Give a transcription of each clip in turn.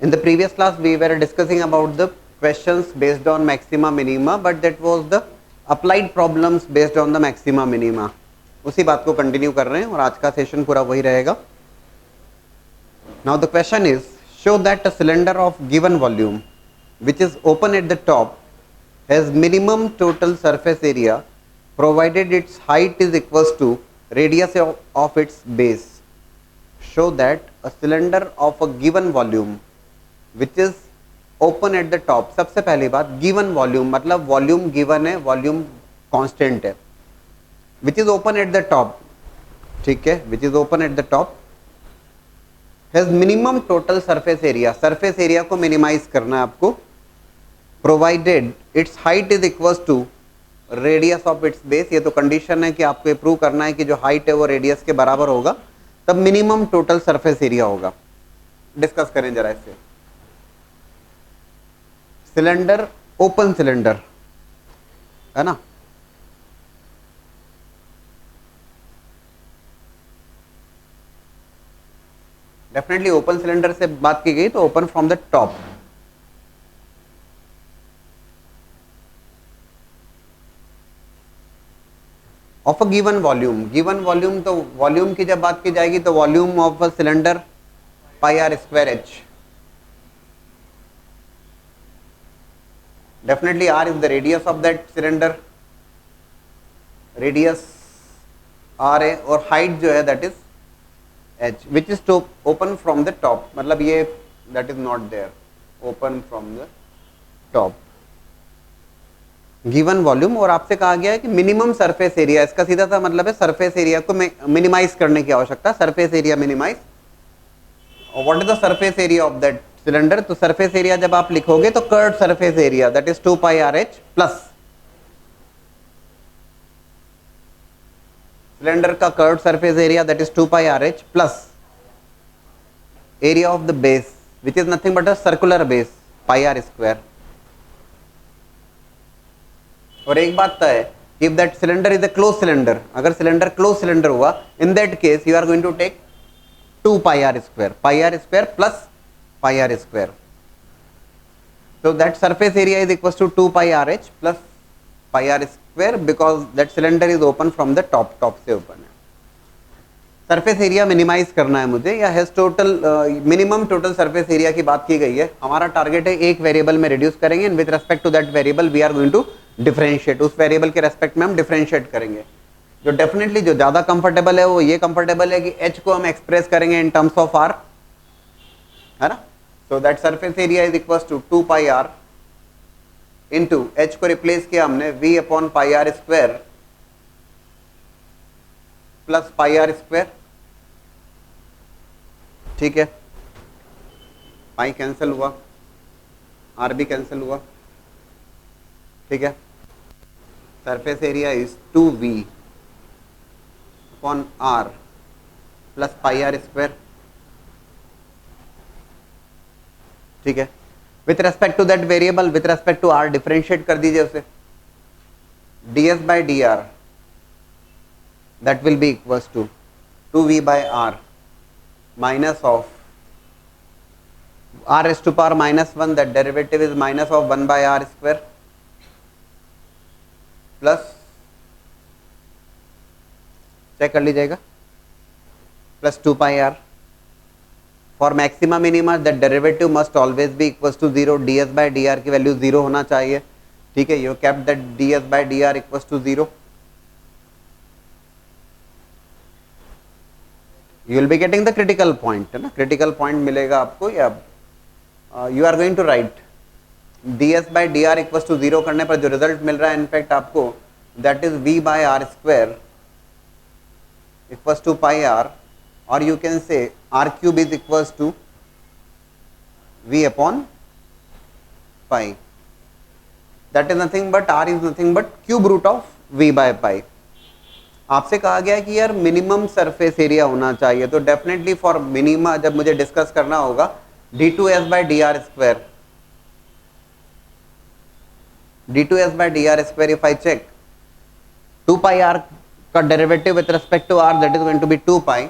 In the previous class we were discussing about the questions based on maxima minima, but that was the applied problems based on the maxima minima. उसी बात को continue कर रहे हैं और आज का सेशन पूरा वही रहेगा. Now the question is, show that a cylinder of given volume which is open at the top has minimum total surface area provided its height is equals to radius of its base. Show that a cylinder of a given volume which is open at the top. सबसे पहली बात, given volume मतलब volume given है, volume constant है, which is open at the top, ठीक है, which is open at the top has minimum total surface area. surface area को minimize करना है आपको, provided its height is equals to radius of its base. ये तो condition है कि आपको प्रूव करना है कि जो height है वो radius के बराबर होगा, तब minimum total surface area होगा. डिस्कस करें जरा इसे. सिलेंडर, ओपन सिलेंडर है ना, डेफिनेटली ओपन सिलेंडर से बात की गई तो open from the top. Of a given volume, given volume तो वॉल्यूम की जब बात की जाएगी तो volume of a cylinder pi are square h. Definitely R is the radius of that cylinder, radius R है, और height जो है that is H, which is to open from the top. मतलब ये that is not there, open from the top. Given volume, और आपसे कहा गया है कि मिनिमम सरफेस एरिया, इसका सीधा सा मतलब है सरफेस एरिया को मिनिमाइज करने की आवश्यकता. Surface area minimise. What is the surface area of that cylinder? तो सरफेस एरिया जब आप लिखोगे तो curve surface area that is 2 pi r h plus cylinder का curve surface area that is 2 pi r h plus area of the base which is nothing but a circular base pi are square. और एक बात तो है कि if that cylinder is a close cylinder, अगर cylinder close cylinder हुआ, in that case you are going to take 2 pi are square plus pi r square. So that surface area is equals to 2 pi r h plus pi r square because that cylinder is open from the top, top से open है. Surface area minimise करना है मुझे, या has total minimum total surface area की बात की गई है. हमारा टारगेट है एक वेरिएबल में रिड्यूस करेंगे and with respect to that variable we are going to differentiate. उस वेरिएबल के रेस्पेक्ट में हम डिफरेंशिएट करेंगे. जो डेफिनेटली जो ज़्यादा कंफर्टेबल है वो ये कंफर्टेबल है कि h को हम एक्सप्रेस करेंगे इन टर्म्स ऑफ r, है ना. So that surface area is equals to 2 pi r into h को रिप्लेस किया हमने v upon pi are square plus pi are square. ठीक है, पाई कैंसिल हुआ, r भी कैंसिल हुआ. ठीक है, surface area is 2v upon r plus pi are square. ठीक है, with respect to that variable, with respect to r differentiate कर दीजिए उसे. ds by d r that will be equals to 2v by r minus of r raise to power -1, that derivative is minus of 1 by r square plus, check कर लीजिएगा, plus 2 pi r. For maxima minima that derivative must always be equals to 0. ds by d r की value 0 होना चाहिए. ठीक है, you kept that ds by d r equals to 0. You will be getting the critical point, है ना. Critical point मिलेगा आपको, या you are going to write ds by d r equals to 0 करने पर जो रिजल्ट मिल रहा है इनफैक्ट आपको, that is v by r square equals to pi r, or you can say r cube is equals to v upon pi. That is nothing but r is nothing but cube root of v by pi. आपसे कहा गया है कि यार minimum surface area होना चाहिए, तो definitely for minima जब मुझे डिस्कस करना होगा d2s by d r square, d2s by d r square if I check 2 pi r का derivative with respect to r that is going to be 2 pi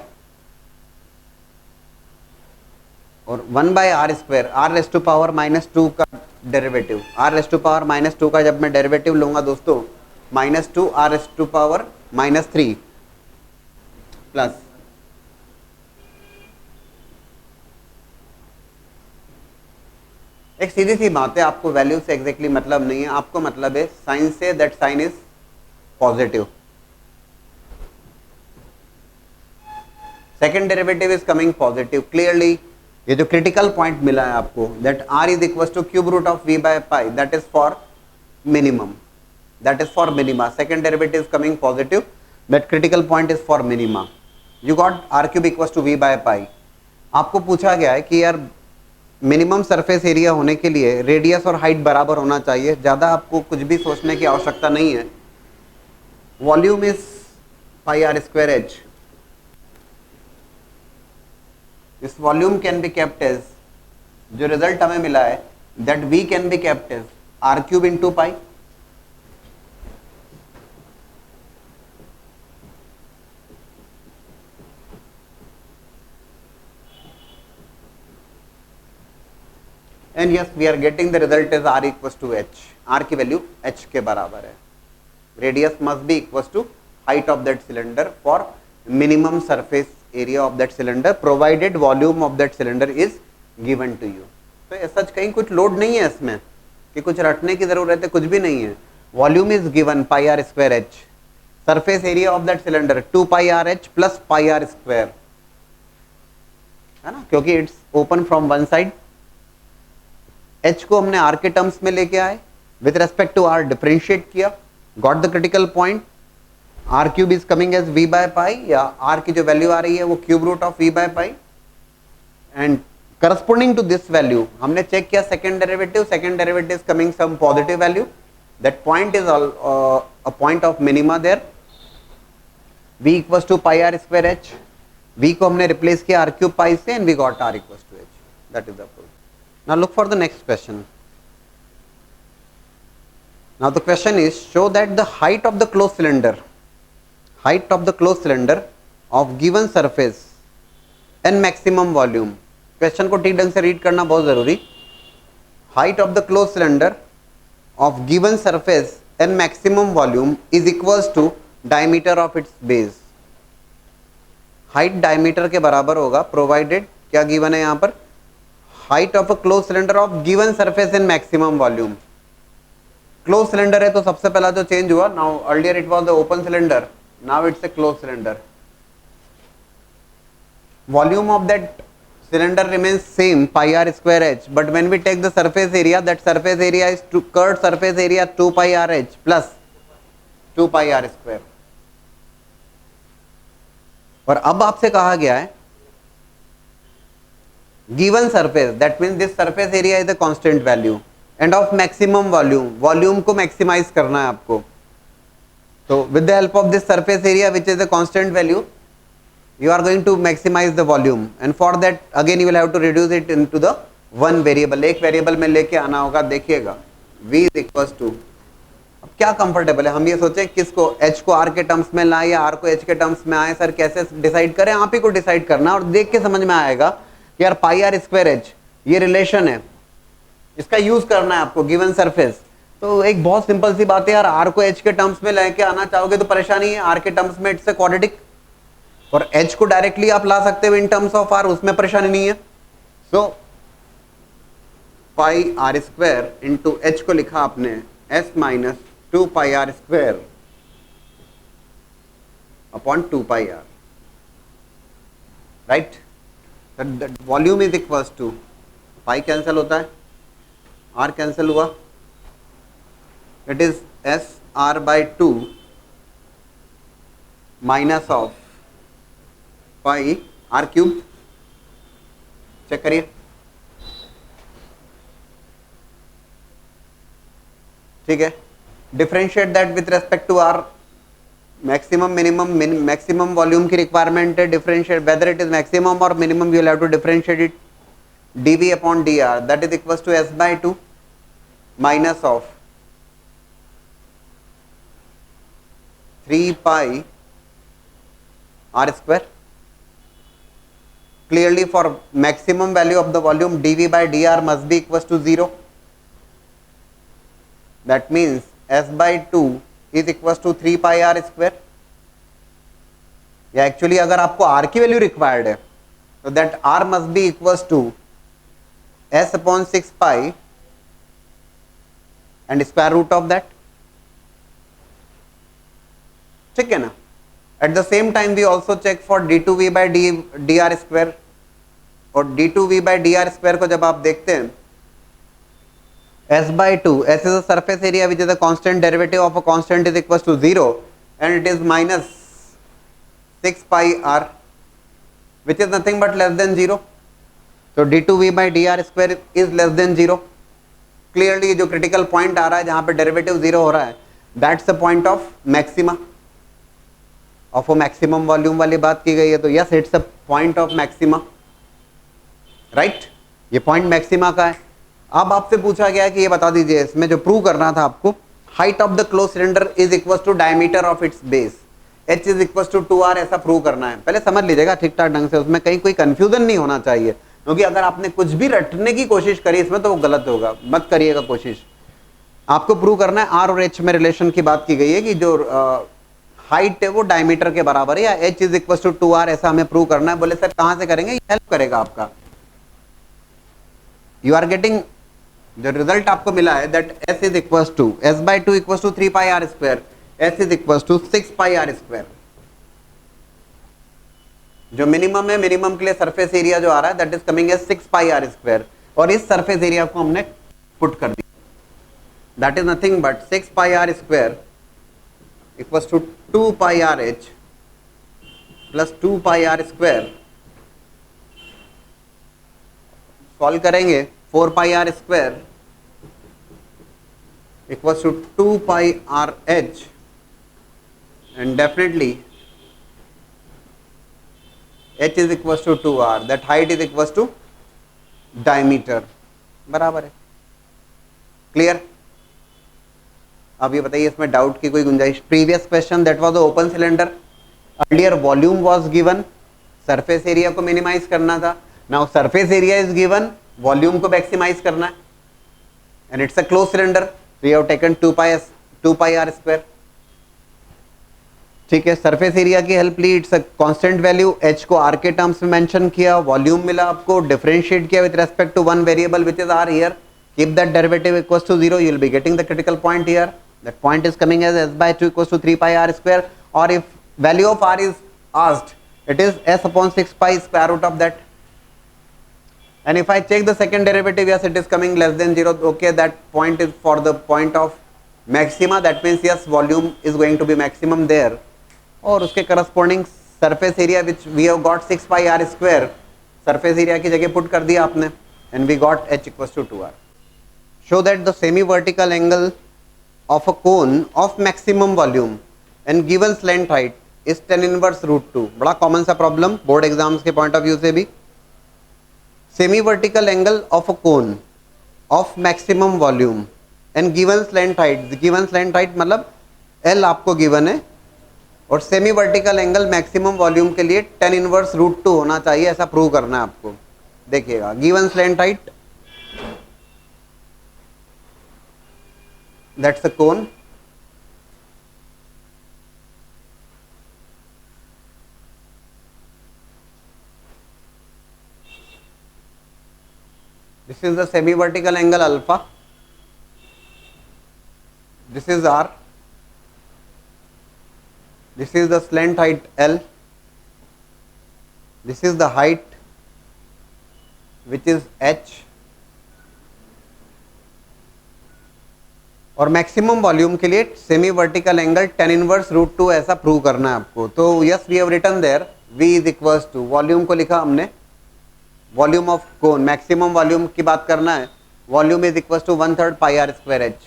और 1/r², r raise to power -2 का derivative, r raise to power -2 का जब मैं derivative लूंगा दोस्तों, -2 r raise to power -3 plus एक सीधी सी बात है, आपको वैल्यू से एग्जैक्टली मतलब नहीं है, आपको मतलब है साइन से, that sign is positive. Second derivative is coming positive clearly. ये जो क्रिटिकल पॉइंट मिला है आपको, that r is equal to cube root of v by pi, that is for minimum, that is for minima. Second derivative is coming positive, that critical point is for minima. You got r cube equals to v by pi. आपको पूछा गया है कि यार minimum surface area होने के लिए radius और हाइट बराबर होना चाहिए, ज़्यादा आपको कुछ भी सोचने की आवश्यकता नहीं है। Volume is pi are square h, this volume can be kept as, जो रिजल्ट हमें मिला है that v can be kept as r cube into pi. And yes we are getting the result is r equals to h, r की value h के बराबर है। Radius must be equals to height of that cylinder for minimum surface area of that cylinder provided volume of that cylinder is given to you. तो सच कहीं कुछ load नहीं है इसमें कि कुछ रटने की जरूरत है, कुछ भी नहीं है। Volume is given pi are square h, surface area of that cylinder 2 pi r h plus pi are square, है ना, क्योंकि it's open from one side. h को हमने r के टर्म्स में लेके आए, with respect to r differentiate किया, got the critical point, r cube is coming as v by pi, या r की जो वैल्यू आ रही है वो cube root of v by pi, and corresponding to this value हमने चेक किया second derivative is coming some positive value, that point is a point of minima there, v equals to pi are square h, v को हमने replace किया r cube pi से, and we got r equals to h, that is the proof. Now look for the next question. Now the question is, show that the height of the closed cylinder of given surface and maximum volume. Question को ठीक ढंग से read करना बहुत जरूरी। Height of the closed cylinder of given surface and maximum volume is equals to diameter of its base. Height diameter के बराबर होगा provided क्या given है यहाँ पर, height of a close cylinder of given surface in maximum volume. Close cylinder है तो सबसे पहला जो चेंज हुआ, now earlier it was the open cylinder, now it's a close cylinder. Volume of that cylinder remains same pi r square h, but when we take the surface area, that surface area is curved surface area 2 pi r h plus 2 pi r square। और अब आपसे कहा गया है given surface, that means this surface area is a constant value, and of maximum volume, volume को maximize करना है आपको। तो with the help of this surface area which is a constant value, you are going to maximize the volume, and for that again you will have to reduce it into the one variable, एक variable में लेके आना होगा। देखिएगा v is equals to, अब क्या comfortable है, हम ये सोचे किसको, h को r के टर्म्स में लाए या r को h के टर्म्स में आए, सर कैसे डिसाइड करें, आप ही को डिसाइड करना, और देख के समझ में आएगा कि यार पाई आर स्क्वायर एच ये रिलेशन है, इसका यूज करना है आपको गिवन सरफेस। तो एक बहुत सिंपल सी बात है यार, r को h के टर्म्स में लेके आना चाहोगे तो परेशानी है, r के टर्म्स में इट्स ए क्वाड्रेटिक, और h को डायरेक्टली आप ला सकते हो इन टर्म्स ऑफ r, उसमें परेशानी नहीं है। So pi are square into h को लिखा आपने s minus 2 pi are square upon 2 pi r, right. Volume is equals to, pi cancel होता है, r कैंसिल हुआ, it is s r by 2 minus of pi r cube. Check करिए, ठीक है। Differentiate that with respect to r, maximum minimum, maximum volume की requirement है, differentiate whether it is maximum और minimum, you will have to differentiate it dv upon dr, that is equals to s by 2 minus of 3 pi are square. clearly for maximum value of the volume dV by dr must be equals to 0. That means S by 2 is equals to 3 pi r square. या actually अगर आपको r की वैल्यू required है तो that r must be equals to s upon 6 pi and square root of that. ठीक है ना. At the same time we also check for d2v by d r square. और d2v by d r square को जब आप देखते हैं s by 2, s is a surface area which is a constant derivative of a constant is equals to 0 and it is minus 6 pi r which is nothing but less than 0. So d2v by dr square is less than 0. Clearly जो critical point आ रहा है जहाँ पे derivative 0 हो रहा है that's the point of maxima. of a maximum volume वाली बात की गई है तो yes it's a point of maxima, right? ये point maxima का है. अब आपसे पूछा गया कि ये बता दीजिए इसमें जो प्रूव करना था आपको, height of the close cylinder is equal to diameter of its base, h is equal to 2r, ऐसा प्रूव करना है. पहले समझ लीजिएगा ठीक ठाक ढंग से, उसमें कहीं कोई कंफ्यूजन नहीं होना चाहिए क्योंकि अगर आपने कुछ भी रटने की कोशिश करी इसमें तो वो गलत होगा. मत करिएगा कोशिश. आपको प्रूव करना है r और h में रिलेशन की बात की गई है कि जो हाइट है वो डायमीटर के बराबर है या h is equal to 2r, ऐसा हमें प्रूव करना है. बोले सर कहां से करेंगे, हेल्प करेगा आपका. यू आर गेटिंग जो रिजल्ट आपको मिला है that s is equal to s by 2 equal to 3 pi r square, s is equal to 6 pi r square. जो मिनिमम है, मिनिमम के लिए सरफेस एरिया जो आ रहा है that is coming as 6 pi r square और इस सरफेस एरिया को हमने पुट कर दिया. That is nothing but 6 pi r square equal to 2 pi r h plus 2 pi r square. Solve करेंगे 4 pi r square equals to 2 pi r h and definitely h is equals to 2r, that height is equals to diameter. बराबर है. Clear. अब ये बताइए इसमें doubt की कोई गुंजाइश. Previous question that was the open cylinder, earlier volume was given, surface area को मिनिमाइज करना था. Now surface area is given, volume को मैक्सिमाइज करना है and it's a close cylinder, we have taken 2 pi r square. ठीक है. Surface area की help ली, it's a constant value, h को r के टर्म्स में मेंशन किया, वॉल्यूम मिला आपको, डिफरेंशिएट किया with respect to one variable which is r here, keep that derivative equals to 0, you will be getting the critical point here. That point is coming as s by 2 equals to 3 pi r square और if value of r is asked it is s upon 6 pi square root of that. And if I check the second derivative, yes, it is coming less than 0. Okay, that point is for the point of maxima. That means yes, volume is going to be maximum there. और उसके corresponding surface area which we have got 6 pi r square, surface area की जगह put कर दिया आपने, and we got h equals to 2r. Show that the semi-vertical angle of a cone of maximum volume and given slant height is tan inverse root 2. बड़ा common सा problem board exams के point of view से भी. Semi vertical angle of a cone of maximum volume and given slant height. Given slant height मतलब L आपको given है और semi vertical angle maximum volume के लिए tan इनवर्स रूट 2 होना चाहिए, ऐसा प्रूव करना है आपको. देखिएगा given slant height that's a cone, this is the semi vertical angle alpha, this is r, this is the slant height L, this is the height which is h और maximum volume के लिए semi vertical angle tan inverse root 2 ऐसा prove करना है आपको. तो yes we have written there v is equals to, volume को लिखा हमने, volume of cone, maximum volume की बात करना है, volume is equal to 1/3 pi r square h.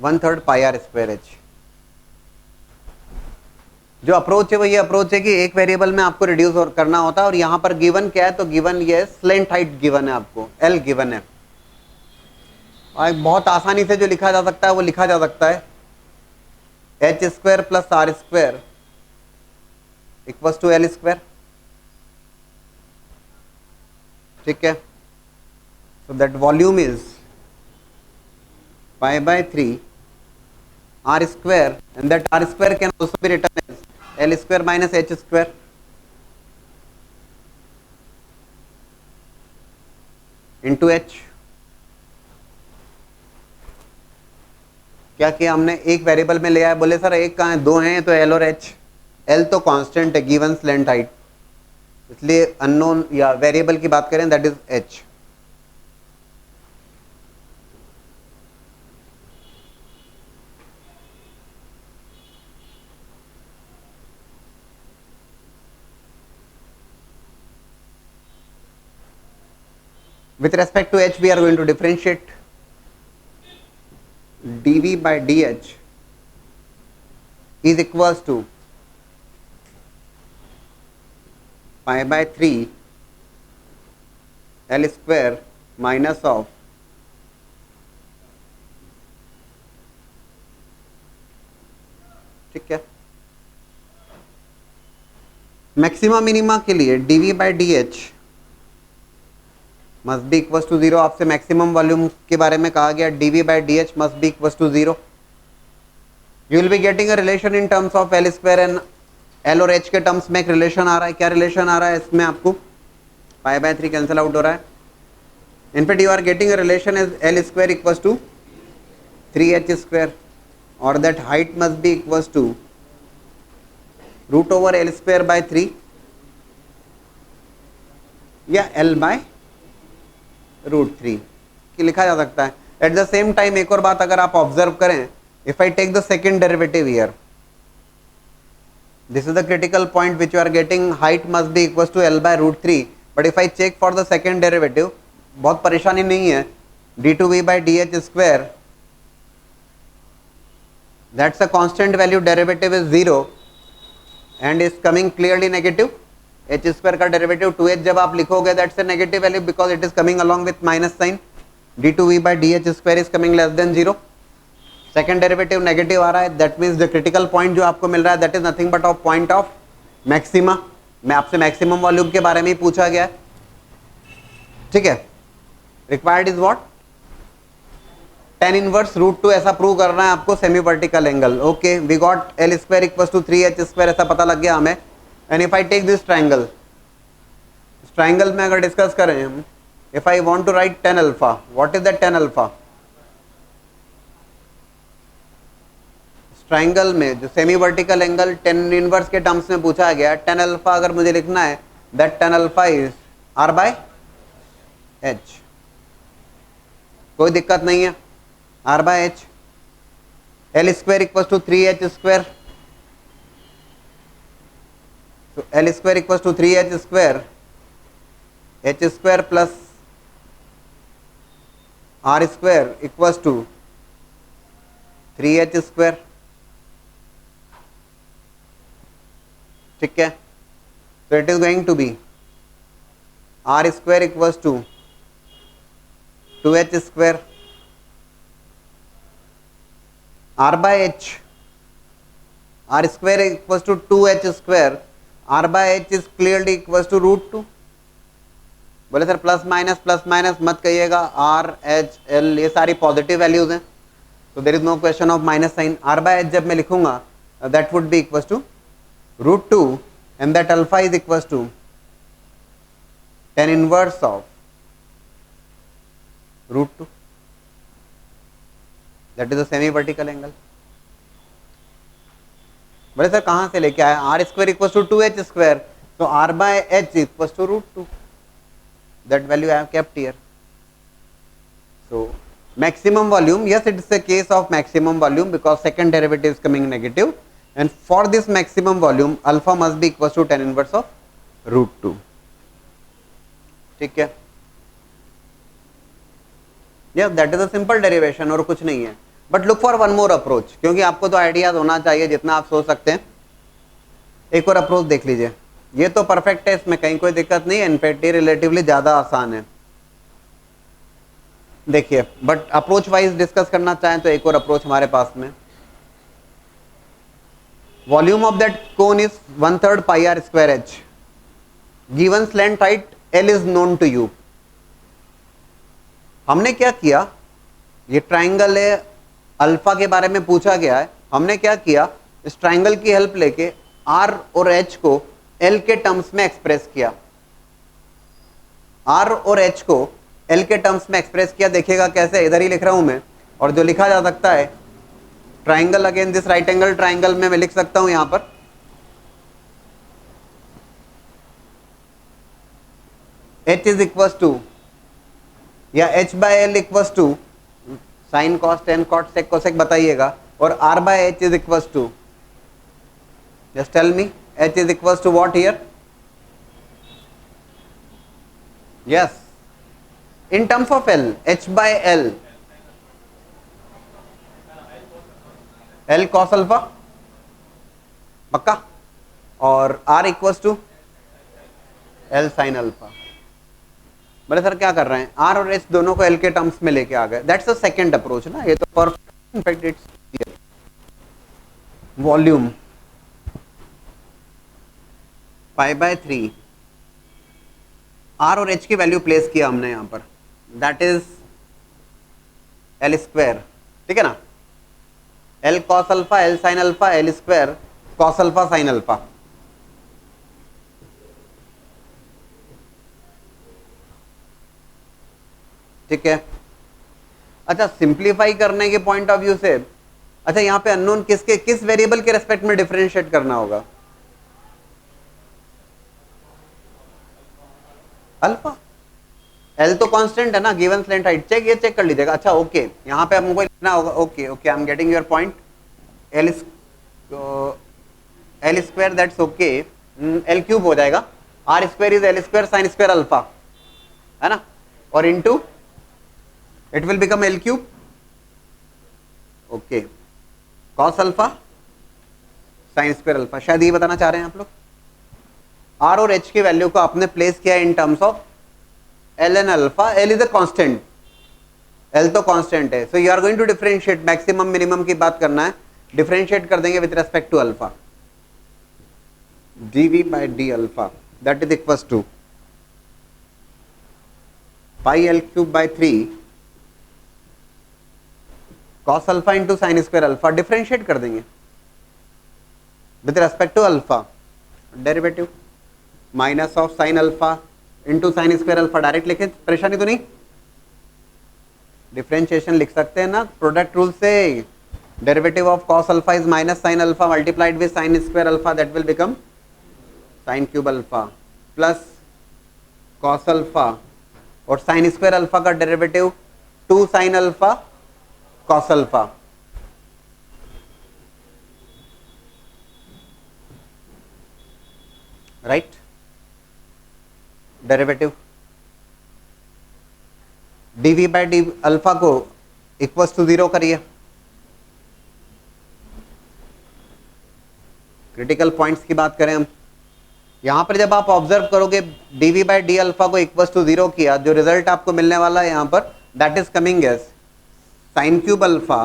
One third pi r square h. जो अप्रोच है वो ये अप्रोच है कि एक वेरिएबल में आपको रिड्यूस करना होता है और यहाँ पर गिवन क्या है, तो गिवन ये स्लेंट हाइट गिवन है आपको, L गिवन है और बहुत आसानी से जो लिखा जा सकता है वो लिखा जा सकता है. H square plus r square equals to l square, ठीक है। So that volume is pi by 3 r square, and that r square can also be written as L square minus h square into h. क्या किया हमने, एक variable में ले आए, बोले सर एक कहाँ है, दो हैं तो एल और एच। एल तो कांस्टेंट है, गिवन स्लैंट हाइट, इसलिए अननोन या वेरिएबल की बात करें that is H. With respect to h, we are going to differentiate dv by dh is equals to pi by 3 l square minus of ठीक है। Maxima minima के लिए dv by dh must be equal to 0। आपसे maximum volume के बारे में कहा गया, dv by dh must be equal to 0। You will be getting a relation in terms of l square, and l और h के टर्म्स में एक रिलेशन आ रहा है। क्या रिलेशन आ रहा है इसमें, आपको पाई बाय 3 कैंसिल आउट हो रहा है। In fact you are getting a relation as L square equal to 3h square, और that height must be equal to root over L square by 3 या एल बाय रूट 3 की लिखा जा सकता है। एट द सेम टाइम एक और बात अगर आप ऑब्जर्व करें, if I take the second derivative here, this is the critical point which you are getting, height must be equal to l by root 3, but if I check for the second derivative, बहुत परेशानी नहीं है, d2v by dh square, that's a constant value, derivative is 0 and is coming clearly negative. H square का derivative 2h जब आप लिखोगे that's a negative value because it is coming along with minus sign, d2v by dh square is coming less than 0। Second derivative negative आ रहा है, that means the critical point जो आपको मिल रहा है that is nothing but of point of maxima. मैं आपसे मैक्सिमम वॉल्यूम के बारे में ही पूछा गया है, ठीक है। Required is what, tan inverse root 2, ऐसा प्रूव करना है आपको semi vertical angle. Okay, we got L square equal to 3h square, ऐसा पता लग गया हमें। And if I take this triangle, इस ट्राइंगल में अगर डिस्कस करें हम, if I want to write tan alpha, what is that tan alpha. Triangle में जो semi vertical angle tan inverse के टर्म्स में पूछा गया, tan अल्फा अगर मुझे लिखना है that tan alpha is r by h, कोई दिक्कत नहीं है, r by h। L square equal to 3h square, तो L square equal to 3h square, h square plus r square equal to 3h square, ठीक है। तो it is going to be r square equal to 2h square, r by h, r square equal to 2h square, r by h is clearly equal to root 2। बोले sir plus minus मत कहिएगा, r h l ये सारी positive values हैं, तो there is no question of minus sign. r by h जब मैं लिखूंगा that would be equal to root 2 and that alpha is equal to tan inverse of root 2, that is a semi vertical angle. बोले sir कहां से लेके आए, R square equal to 2h square, तो r by h equal to root 2, that value I have kept here. So maximum volume, yes it is a case of maximum volume because second derivative is coming negative, and for this maximum volume alpha must be equal to tan inverse of root 2, ठीक है। yeah that is a simple derivation और कुछ नहीं है, but look for one more approach, क्योंकि आपको तो ideas होना चाहिए जितना आप सोच सकते हैं। एक और अप्रोच देख लीजिए, ये तो परफेक्ट है, इसमें कहीं कोई दिक्कत नहीं है, इनफैक्ट ये रिलेटिवली ज्यादा आसान है। देखिए, बट अप्रोच वाइज डिस्कस करना चाहें तो एक और अप्रोच हमारे पास में, volume of that cone is 1/3 pi are square H, given slant height L is known to you. हमने क्या किया, ये ट्राइंगल है, अल्फा के बारे में पूछा गया है, हमने क्या किया, इस ट्राइंगल की हेल्प लेके आर और एच को एल के टर्म्स में एक्सप्रेस किया, आर और एच को एल के टर्म्स में एक्सप्रेस किया। देखिएगा कैसे, इधर ही लिख रहा हूं मैं, और जो लिखा जा सकता है triangle again this right angle triangle में मैं लिख सकता हूं यहां पर h इज इक्वल टू, या h by L equal to sine cos tan cot sec cosec बताइएगा, और r by h is equal to, just tell me, h is equal to what here, yes in terms of l, h by l, l cos alpha पक्का, और r equal to l sin alpha. बोले sir क्या कर रहे हैं, r और h दोनों को l के टर्म्स में लेके आ गए, दैट्स द सेकंड अप्रोच ना, ये तो perfect, in fact it's clear. Volume pi by 3, r और h की वैल्यू प्लेस किया हमने यहां पर, दैट इज l स्क्वायर, ठीक है ना, l cos alpha l sin alpha l square cos alpha sin alpha. ठीक है, अच्छा सिंप्लीफाई करने के पॉइंट ऑफ व्यू से, अच्छा यहां पे अननोन किसके, किस वेरिएबल के रेस्पेक्ट में डिफरेंशिएट करना होगा, अल्फा, एल तो कांस्टेंट है ना, गिवन स्लैंट हाइट, चेक, ये चेक कर लीजिएगा। अच्छा ओके, यहां पे हमको लिखना होगा, okay okay I am getting your point, L L square that's okay, L cube हो जाएगा, R square is L square sine square alpha, है ना, और into it will become L cube, okay, cos alpha sin square alpha. शायद ये बताना चाह रहे हैं आप लोग, R और H की वैल्यू को आपने प्लेस किया in terms of L and alpha, L is a constant, L तो कांस्टेंट है, so you are going to differentiate, maximum minimum की बात करना है, डिफरेंशिएट कर देंगे with respect to alpha, dv by d alpha that is equal to pi L cube by 3 cos alpha into sine square alpha, differentiate कर देंगे with respect to alpha, derivative minus of sine alpha into sine square alpha, direct लिखे, परेशानी तो नहीं, differentiation लिख सकते हैं ना प्रोडक्ट रूल से, derivative of cos alpha is minus sine alpha multiplied with sine square alpha, that will become sine cube alpha plus cos alpha और साइन स्क्वायर अल्फा का derivative 2 sine alpha cos alpha, right, derivative dv by D alpha को equals to 0 करिए, critical points की बात करें हम, यहां पर जब आप ऑब्जर्व करोगे dv बाय डी अल्फा को इक्वल्स टू 0 किया, जो रिजल्ट आपको मिलने वाला है यहां पर, that is coming as sine cube alpha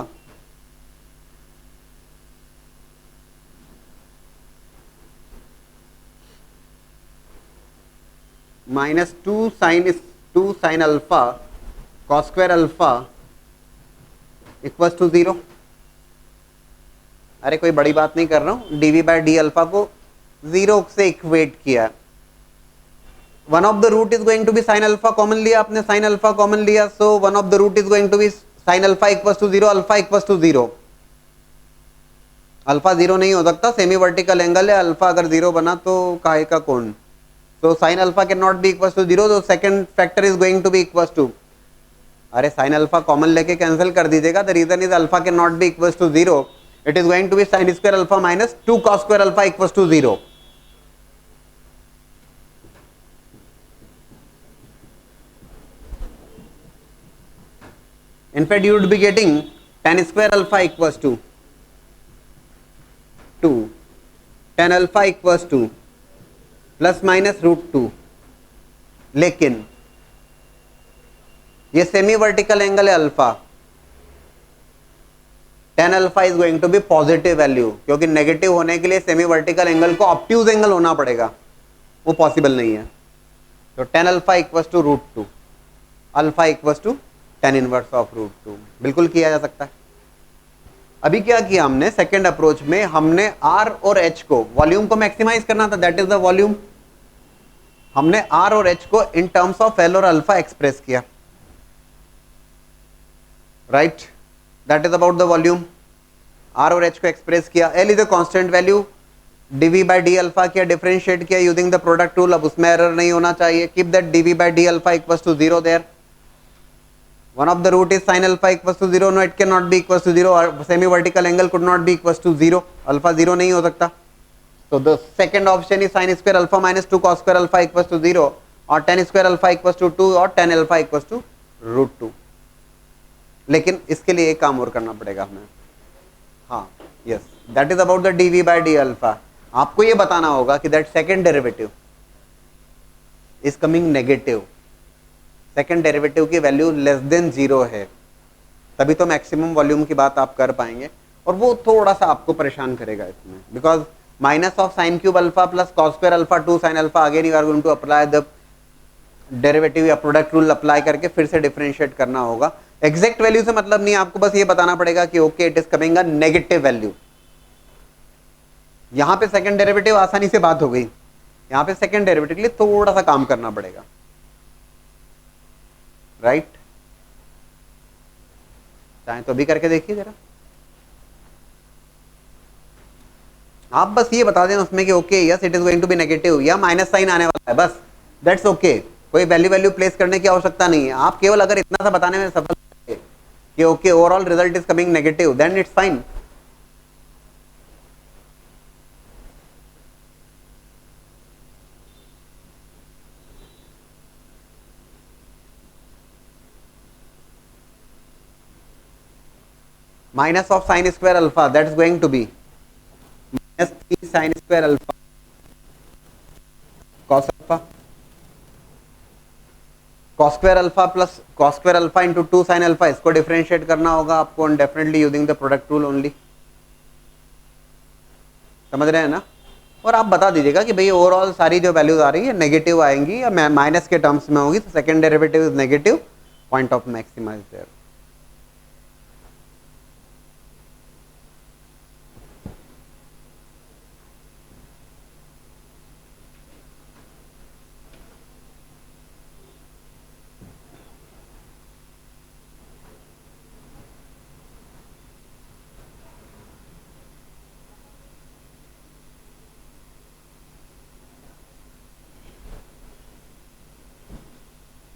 minus 2 sine alpha cos square alpha equals to 0। अरे कोई बड़ी बात नहीं कर रहा हूं, dv बाय डी अल्फा को 0 से इक्वेट किया, one of the root is going to be sine alpha, common लिया आपने, साइन अल्फा कॉमन लिया, so one of the root is going to be sine alpha equals to 0, alpha equals to 0, alpha 0 नहीं हो सकता, semi vertical angle है, alpha अगर 0 बना तो काहे का कोण, so sin alpha cannot be equals to 0, so second factor is going to be equals to, अरे sin alpha कॉमन लेके कैंसिल कर दीजिएगा, the reason is alpha cannot be equals to 0, it is going to be sin square alpha minus 2 cos square alpha equals to 0। In fact you would be getting tan square alpha equals to 2, tan alpha equals to plus minus √2, लेकिन ये semi vertical angle है alpha, tan alpha is going to be positive value, क्योंकि negative होने के लिए semi vertical angle को obtuse angle होना पड़ेगा, वो पॉसिबल नहीं है। तो tan alpha equals to √2, alpha equals to tan inverse of √2, बिल्कुल किया जा सकता है। अभी क्या किया हमने सेकेंड अप्रोच में, हमने R और H को, वॉल्यूम को मैक्सिमाइज करना था, दैट इज द वॉल्यूम। हमने R और H को इन टर्म्स ऑफ L और अल्फा एक्सप्रेस किया, right, that is about the volume. R और H को एक्सप्रेस किया, L is a constant value, dv by d alpha किया, डिफरेंशिएट किया यूजिंग द प्रोडक्ट रूल। अब उसमें एरर नहीं होना चाहिए, keep that dv by d alpha equals to 0 there. One of the root is sin alpha equals to 0. No, it cannot be equals to 0. Semi vertical angle could not be equals to 0. Alpha 0 नहीं हो सकता. So the second option is sin square alpha minus 2 cos square alpha equals to 0, और tan square alpha equals to 2 और tan alpha equals to √2. लेकिन इसके लिए एक काम और करना पड़ेगा हमें. हाँ, yes, that is about the dv by d alpha. आपको ये बताना होगा कि that second derivative is coming negative. Second derivative की वैल्यू लेस देन 0 है, तभी तो मैक्सिमम वॉल्यूम की बात आप कर पाएंगे, और वो थोड़ा सा आपको परेशान करेगा इसमें, because minus of sine cube alpha plus cos square alpha 2 sine alpha, again you are going to apply the derivative या प्रोडक्ट रूल अप्लाई करके फिर से डिफरेंशिएट करना होगा। एग्जैक्ट वैल्यू से मतलब नहीं, आपको बस ये बताना पड़ेगा कि okay it is coming a negative value. यहां पे सेकंड डेरिवेटिव आसानी से बात हो गई, यहां पे सेकंड डेरिवेटिव के लिए थोड़ा सा काम करना पड़ेगा, राइट? चाहे तो भी करके देखिए जरा, आप बस ये बता दें उसमें कि okay yes it is going to be negative या माइनस साइन आने वाला है, बस दैट्स ओके। कोई वैल्यू प्लेस करने की आवश्यकता नहीं है, आप केवल अगर इतना सा बताने में सफल कि okay overall result is coming negative, then it's fine. minus of sin square alpha, that is going to be minus 3 sin square alpha cos alpha, cos square alpha plus cos square alpha into 2 sin alpha, इसको differentiate करना होगा आपको, and definitely using the product rule only। समझ रहे हैं ना? और आप बता दीजिएगा कि भाई ओवरऑल सारी जो वैल्यूज आ रही है नेगेटिव आएंगी या माइनस के टर्म्स में होगी, तो second derivative is negative, point of maxima is there.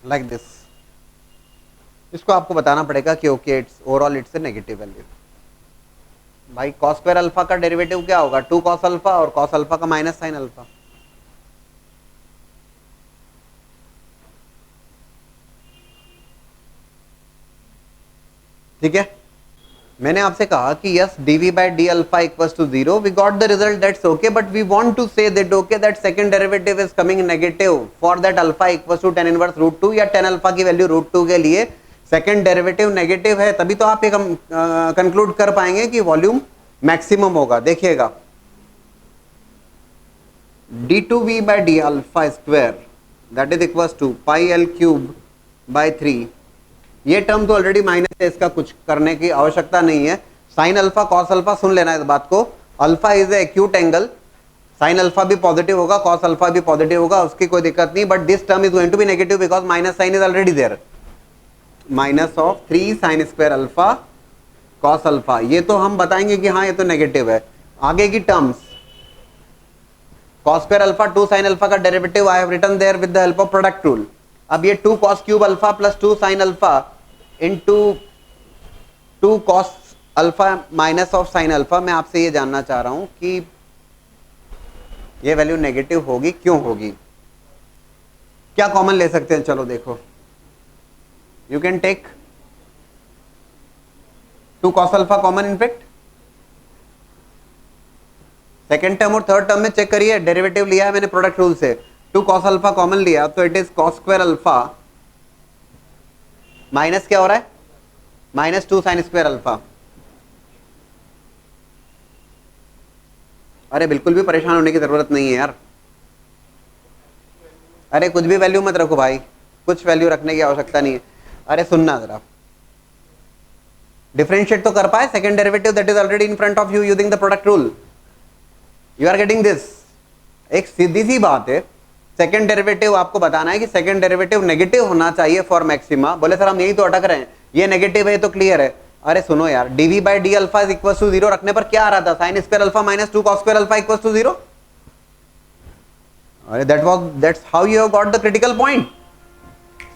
Like this, इसको आपको बताना पड़ेगा कि okay it's overall it's a negative value. भाई कॉस स्क्वायर अल्फा का डेरिवेटिव क्या होगा? 2 कॉस अल्फा, और कॉस अल्फा का माइनस साइन अल्फा। ठीक है, मैंने आपसे कहा कि yes dv by d alpha equals to 0, we got the result, that's okay, but we want to say that okay that second derivative is coming negative for that alpha equals to tan inverse √2, या tan alpha की value √2 के लिए second derivative negative है, तभी तो आप एक conclude कर पाएंगे कि वॉल्यूम मैक्सिमम होगा। देखिएगा d2v by d alpha square that is equals to pi l cube by 3, ये टर्म तो ऑलरेडी माइनस है, इसका कुछ करने की आवश्यकता नहीं है। साइन अल्फा कॉस अल्फा, सुन लेना इस बात को, alpha is a acute angle, sine alpha भी पॉजिटिव होगा, कॉस अल्फा भी पॉजिटिव होगा, उसकी कोई दिक्कत नहीं, but this term is going to be negative because minus sign is already there, minus of 3 sine square alpha cos alpha, ये तो हम बताएंगे कि हाँ ये तो नेगेटिव है। आगे की terms cos square alpha 2 sine alpha का derivative I have written there with the help of product rule. अब ये 2 cos cube alpha plus 2 sine alpha into 2 cos alpha minus of sine alpha, मैं आपसे ये जानना चाह रहा हूं कि ये वैल्यू नेगेटिव होगी, क्यों होगी? क्या कॉमन ले सकते हैं? चलो देखो, you can take 2 cos alpha common, in fact second term और थर्ड टर्म में चेक करिए, डेरिवेटिव लिया है मैंने प्रोडक्ट रूल से, 2 कॉस अल्फा कॉमन लिया तो it is cos square alpha minus क्या हो रहा है? माइनस 2 साइन स्क्वायर अल्फा, अरे बिल्कुल भी परेशान होने की जरूरत नहीं है यार, अरे कुछ भी वैल्यू मत रखो भाई, कुछ वैल्यू रखने की आवश्यकता नहीं है। अरे सुनना जरा, डिफरेंशिएट तो कर पाए second derivative that is already in front of you using the product rule, you are getting this. एक सीधी सी बात है, सेकंड डेरिवेटिव आपको बताना है कि सेकंड डेरिवेटिव नेगेटिव होना चाहिए फॉर मैक्सिमा। बोले सर हम यही तो अटक रहे हैं, ये नेगेटिव है तो क्लियर है। अरे सुनो यार, dv by d alpha is equal to 0 रखने पर क्या आ रहा था, sine square alpha minus 2 cos square alpha equal to 0। अरे that's how you have got the critical point.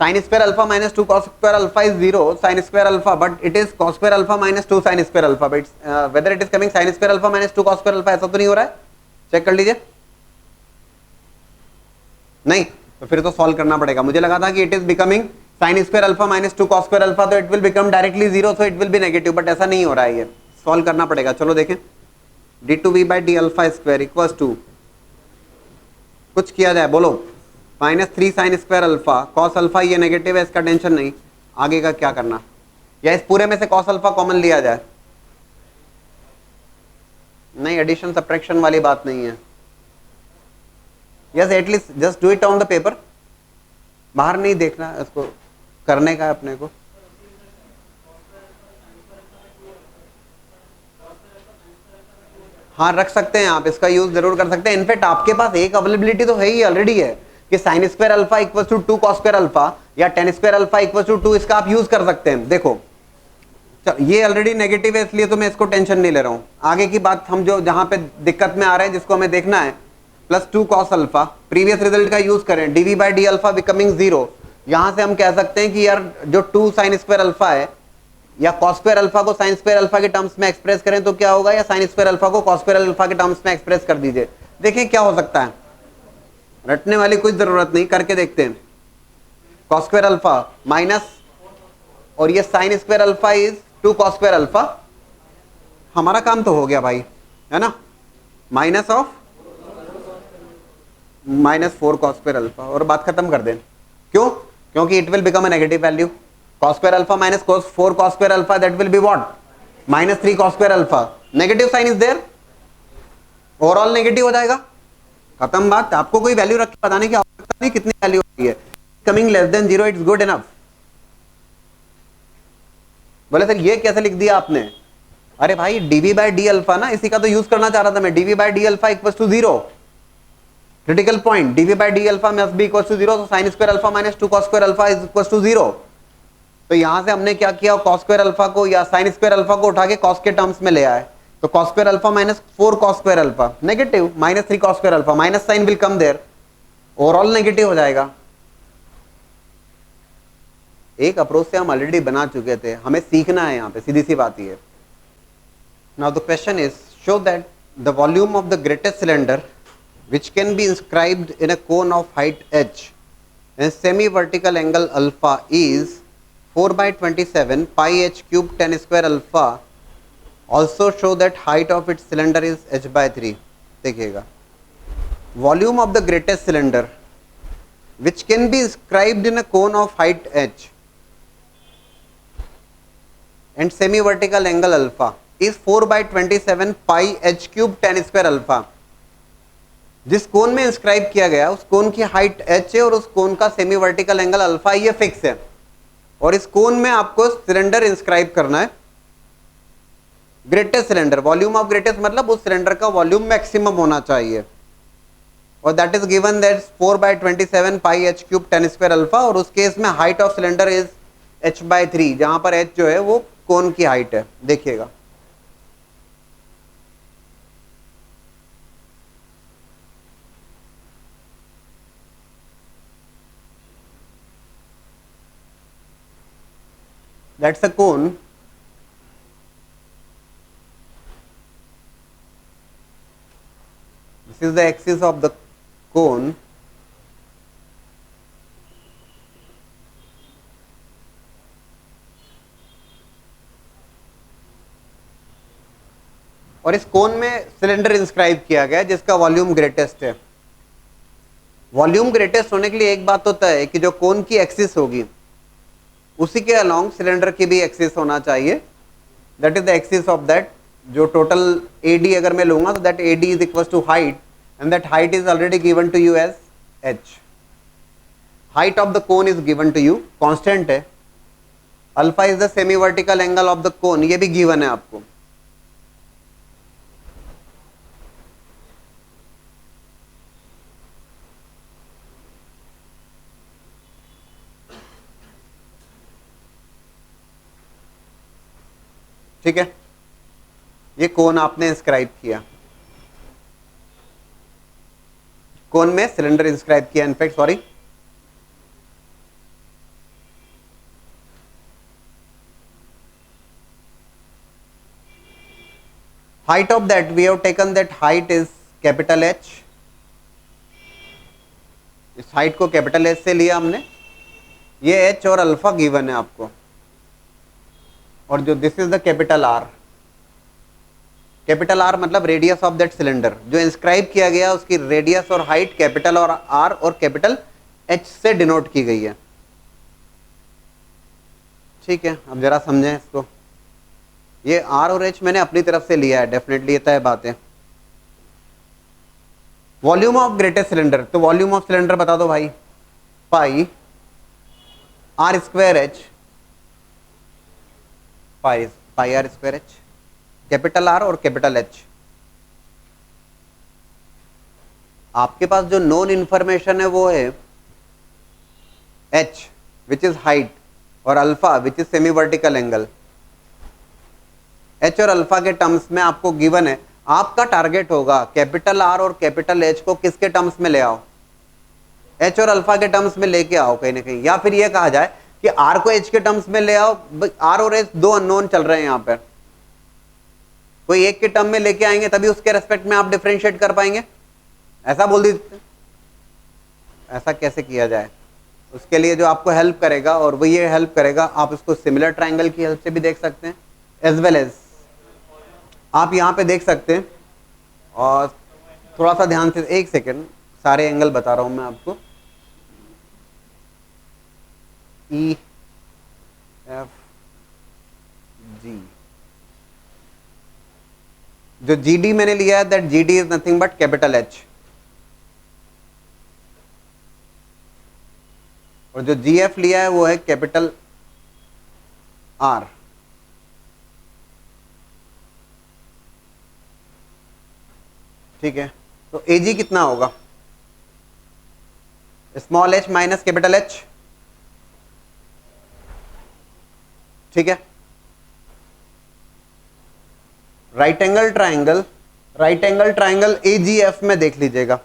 sin square alpha minus 2 cos square alpha is 0 sin square alpha, but it is cos square alpha minus 2 sin square alpha, but whether it is coming sin square alpha minus 2 cos square alpha ऐसा तो नहीं हो रहा है, check कर लीजिए। नहीं तो फिर तो सॉल्व करना पड़ेगा। मुझे लगा था कि it is becoming sin square alpha minus 2 cos square alpha, तो it will become directly 0, so it will be negative, but ऐसा नहीं हो रहा है, ये सॉल्व करना पड़ेगा। चलो देखें, d2v by d alpha square equals to, कुछ किया जाए बोलो, -3 sin square alpha cos alpha, ये नेगेटिव है इसका टेंशन नहीं, आगे का क्या करना, या इस पूरे में से cos अल्फा कॉमन लिया जाए। नहीं, एडिशन सब्ट्रैक्शन वाली बात नहीं है। Yes at least just do it on the paper, बाहर नहीं देखना, इसको करने का है अपने को। हाँ रख सकते हैं आप, इसका यूज जरूर कर सकते हैं। इनफैक्ट आपके पास एक अवेलेबिलिटी तो है ही ऑलरेडी है कि sine square alpha equal to 2 cos square alpha या tan square alpha equal to 2, इसका आप यूज कर सकते हैं। देखो ये ऑलरेडी नेगेटिव है इसलिए तो मैं इसको टेंशन नहीं ले रहा हूं। आगे की बात हम जो जहां पे दिक्कत में आ रहे हैं जिसको हमें देखना है, +2 कॉस अल्फा, प्रीवियस रिजल्ट का यूज करें, dv by D alpha becoming 0। यहां से हम कह सकते हैं कि यार जो 2 साइन स्क्वायर अल्फा है या कॉस स्क्वायर अल्फा को साइन स्क्वायर अल्फा के टर्म्स में एक्सप्रेस करें तो क्या होगा, या साइन स्क्वायर अल्फा को कॉस स्क्वायर अल्फा के टर्म्स में एक्सप्रेस कर दीजिए। देखिए क्या हो सकता है, रटने वाली कुछ जरूरत नहीं, करके देखते हैं। कॉस स्क्वायर अल्फा माइनस, और ये sign square alpha is 2 cos square alpha, हमारा काम तो हो गया भाई, है ना, minus of -4 cos square alpha, और बात खत्म कर दें। क्यों? क्योंकि it will become a negative value. cos square alpha minus 4 cos square alpha, that will be what, -3 cos square alpha, negative sign is there, overall negative हो जाएगा, खत्म बात। आपको कोई वैल्यू रख के बताने की आवश्यकता नहीं कितनी वैल्यू होती है, coming less than 0 it's good enough. बोले सर ये कैसे लिख दिया आपने, अरे भाई dv बाई डी अल्फा ना, इसी का तो यूज करना चाह रहा था मैं, dv by D alpha equal to 0, critical point, dv by D alpha must be equal to 0, तो sine square alpha minus 2 cos square alpha is equal to 0। तो यहां से हमने क्या किया, cos स्क्वायर अल्फा को या sin स्क्वायर अल्फा को उठा के cos के टर्म्स में ले आए, तो cos square alpha minus 4 cos square alpha negative, -3 cos square alpha, minus sine will come there, overall negative हो जाएगा। एक अप्रोच से हम ऑलरेडी बना चुके थे, हमें सीखना है यहाँ पे, सीधी सी बात ये। Now the question is, show that the volume of the greatest cylinder which can be inscribed in a cone of height h and semi vertical angle alpha is 4 by 27 pi h cube 10 square alpha, also show that height of its cylinder is h by 3। देखिएगा, volume of the greatest cylinder which can be inscribed in a cone of height h and semi vertical angle alpha is 4 by 27 pi h cube 10 square alpha। जिस कोन में inscribe किया गया उस कोन की height h है और उस कोन का सेमी वर्टिकल एंगल अल्फा, ये फिक्स है, और इस कोन में आपको सिलेंडर इंस्क्राइब करना है, greatest cylinder, volume of greatest मतलब उस सिलेंडर का वॉल्यूम मैक्सिमम होना चाहिए, और that is given that 4 by 27 pi h cube 10 square alpha, और उस केस में height of cylinder is h by 3, जहां पर h जो है वो कोन की हाइट है। देखिएगा that's a cone, this is the axis of the cone, और इस कोन में सिलेंडर इंस्क्राइब किया गया जिसका वॉल्यूम ग्रेटेस्ट है। वॉल्यूम ग्रेटेस्ट होने के लिए एक बात तो तय है कि जो कोन की एक्सिस होगी उसी के अलोंग सिलेंडर की भी एक्सिस होना चाहिए, that is the axis of that जो टोटल AD अगर मैं लूंगा तो that AD is equal to height and that height is already given to you as h. Height of the cone is given to you, constant है. Alpha is the semi vertical angle of the cone, ये भी given है आपको. ठीक है, ये कोन आपने inscribe किया, कोन में सिलेंडर इंस्क्राइब किया, in fact sorry. Height of that we have taken that height is capital H. इस हाइट को कैपिटल H से लिया हमने. ये H और अल्फा गिवन है आपको, और जो this is the capital R. Capital R मतलब रेडियस ऑफ दैट सिलेंडर, जो इंस्क्राइब किया गया उसकी रेडियस और हाइट कैपिटल और R और कैपिटल H से डिनोट की गई है. ठीक है, अब जरा समझें इसको. ये R और H मैंने अपनी तरफ से लिया है, डेफिनेटली ये तय बात है. वॉल्यूम ऑफ ग्रेटेस्ट सिलेंडर, तो वॉल्यूम ऑफ सिलेंडर बता दो भाई. पाई R स्क्वायर H, पाई R square H, capital R और कैपिटल H. आपके पास जो नोन इंफॉर्मेशन है वो है H विच इज हाइट और alpha which is semi vertical angle. H और अल्फा के टर्म्स में आपको गिवन है. आपका टारगेट होगा कैपिटल R और कैपिटल H को किसके टर्म्स में ले आओ, H और अल्फा के टर्म्स में लेके आओ कहीं ना कहीं. या फिर ये कहा जाए कि R को H के टर्म्स में ले आओ. R और H दो अननोन चल रहे हैं यहाँ पर, कोई एक के टर्म में लेके आएंगे तभी उसके रेस्पेक्ट में आप डिफरेंशिएट कर पाएंगे. ऐसा बोल दीजिए. ऐसा कैसे किया जाए, उसके लिए जो आपको हेल्प करेगा, और वो ये हेल्प करेगा, आप इसको सिमिलर ट्राइंगल की हेल्प से भी देख सकते हैं, एज वेल एज आप यहाँ पे देख सकते हैं. और थोड़ा सा ध्यान से, एक सेकेंड, सारे एंगल बता रहा हूं मैं आपको. E F G, जो GD मैंने लिया है that GD is nothing but capital H, और जो GF लिया है वो है कैपिटल R. ठीक है, तो AG कितना होगा, small h minus capital H. ठीक है, राइट एंगल ट्राइंगल AGF में देख लीजिएगा.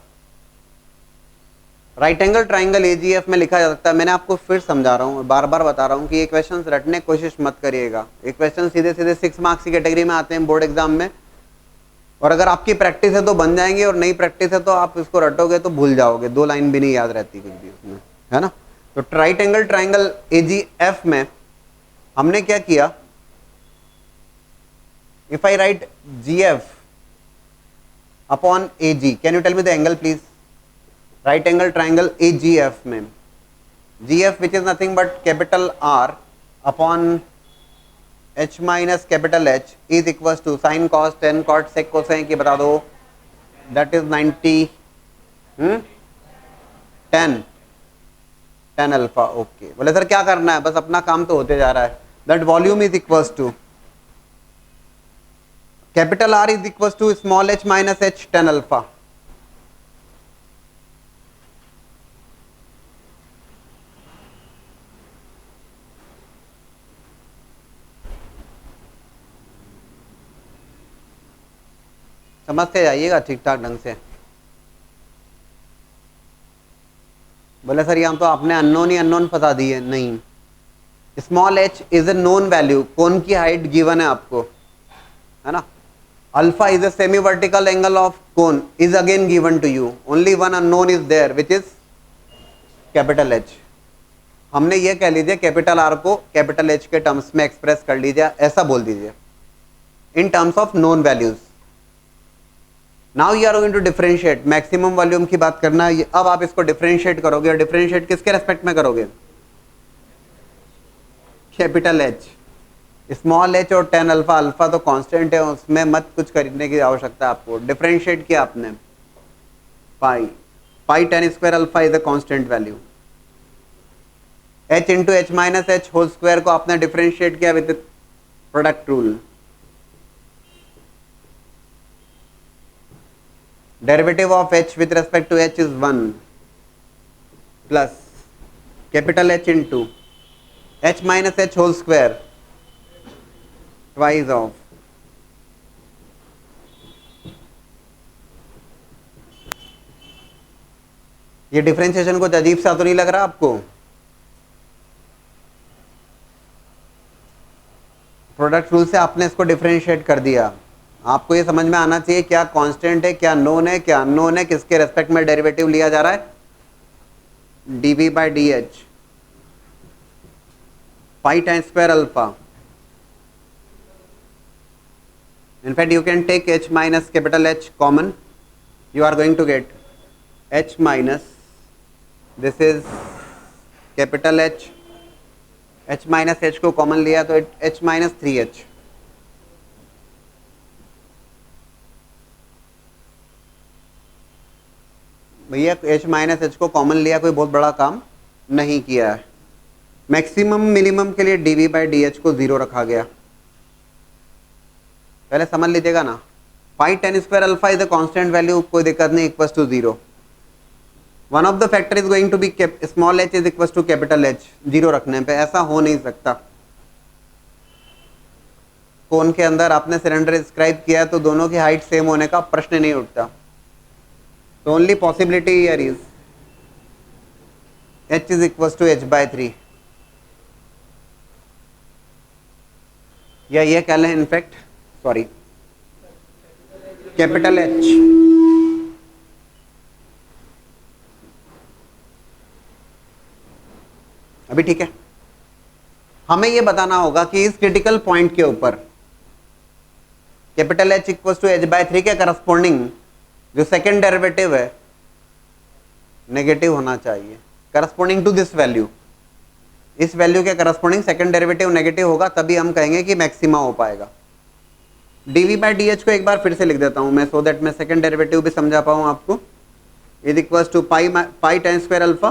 राइट एंगल ट्राइंगल AGF में लिखा जा सकता है. मैंने आपको फिर समझा रहा हूं, बार बार बता रहा हूं कि ये क्वेश्चन रटने की कोशिश मत करिएगा. ये क्वेश्चन सीधे सीधे 6 मार्क्स की कैटेगरी में आते हैं बोर्ड एग्जाम में, और अगर आपकी प्रैक्टिस है तो बन जाएंगे, और नई प्रैक्टिस है तो आप इसको रटोगे तो भूल जाओगे, 2 लाइन भी नहीं याद रहती कुछ भी उसमें, है ना. तो राइट एंगल ट्राइंगल AGF में हमने क्या किया, if I write GF upon AG, can you tell me the angle please. Right angle triangle AGF में GF which is nothing but capital R upon H minus capital H is equal to sine cos tan cot sec cosec की बता दो, that is 90 10 alpha. Okay, बोले sir क्या करना है, बस अपना काम तो होते जा रहा है. That volume is equal to capital R is equal to small h minus h 10 alpha. समझते जाइएगा ठीक ठाक ढंग से. बोले सर यहाँ तो आपने अननोन ही अननोन फंसा दी है. नहीं, small h is a known value, cone की हाइट गिवन है आपको, है ना. Alpha is a semi vertical angle of cone is again given to you. Only one unknown is there which is capital H. हमने ये कह लीजिए capital R को कैपिटल H के टर्म्स में एक्सप्रेस कर लीजिए, ऐसा बोल दीजिए, in terms of known values. Now you are going to differentiate. Maximum volume की बात करना है. अब आप इसको डिफरेंशिएट करोगे, और डिफरेंशिएट किसके रेस्पेक्ट में करोगे, कैपिटल H. स्मॉल एच और टेन अल्फा, अल्फा तो कांस्टेंट है, उसमें मत कुछ करने की आवश्यकता आपको, डिफरेंशिएट किया आपने pi, pi tan square alpha is a constant value. h into h minus h whole square को आपने डिफरेंशिएट किया with product rule, derivative of h with respect to h is 1 plus capital H into h minus h whole square twice of ये differentiation कुछ अजीब सा तो नहीं लग रहा आपको? प्रोडक्ट रूल से आपने इसको डिफरेंशिएट कर दिया। आपको ये समझ में आना चाहिए क्या कांस्टेंट है, क्या नोन है, क्या अननोन है, किसके रेस्पेक्ट में डेरिवेटिव लिया जा रहा है, dv by D H pi time square alpha. In fact, you can take h minus capital H common. You are going to get h minus, this is capital H, h minus h को common लिया तो h minus 3h, भैया h minus h को common लिया, कोई बहुत बड़ा काम नहीं किया है। मैक्सिमम मिनिमम के लिए dv बाई डी एच को 0 रखा गया, पहले समझ लीजिएगा ना। Pi tan square alpha is a constant value, कोई दिक्कत नहीं, equal to 0। One of the factor is going to be small h is equal to capital H, 0 रखने पे ऐसा हो नहीं सकता। कोन के अंदर आपने सिलेंडर डिस्क्राइब किया तो दोनों की हाइट सेम होने का प्रश्न नहीं उठता। तो only possibility here is h is equal to h by 3, या ये कह लें इनफैक्ट, सॉरी कैपिटल H अभी ठीक है। हमें ये बताना होगा कि इस क्रिटिकल पॉइंट के ऊपर capital H equal to h by 3 के करस्पॉन्डिंग जो सेकेंड डेरिवेटिव है नेगेटिव होना चाहिए, करस्पॉन्डिंग टू दिस वैल्यू। इस वैल्यू के करस्पॉन्डिंग सेकेंड डेरिवेटिव नेगेटिव होगा, तभी हम कहेंगे कि मैक्सिमा हो पाएगा। dv बाई डी एच को एक बार फिर से लिख देता हूं मैं, सो दैट मैं सेकेंड डेरिवेटिव भी समझा पाऊं आपको। Is equal to pi time square alpha.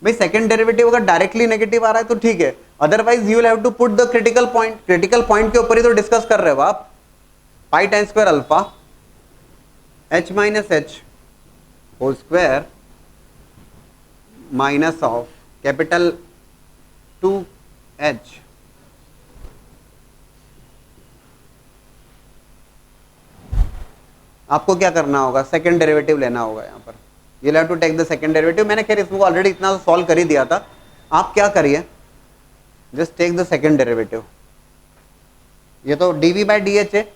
भाई सेकेंड डेरिवेटिव अगर डायरेक्टली नेगेटिव आ रहा है तो ठीक है, otherwise you will have to put the critical point. Critical point के ऊपर ही तो डिस्कस कर रहे हो आप। Pi time square alpha h minus h whole square minus of capital 2h आपको क्या करना होगा, सेकेंड डेरिवेटिव लेना होगा। यहाँ पर you have to take the second derivative. मैंने खैर इसको ऑलरेडी इतना सॉल्व कर ही दिया था, आप क्या करिए, just take the second derivative. ये तो dv बाई डी एच है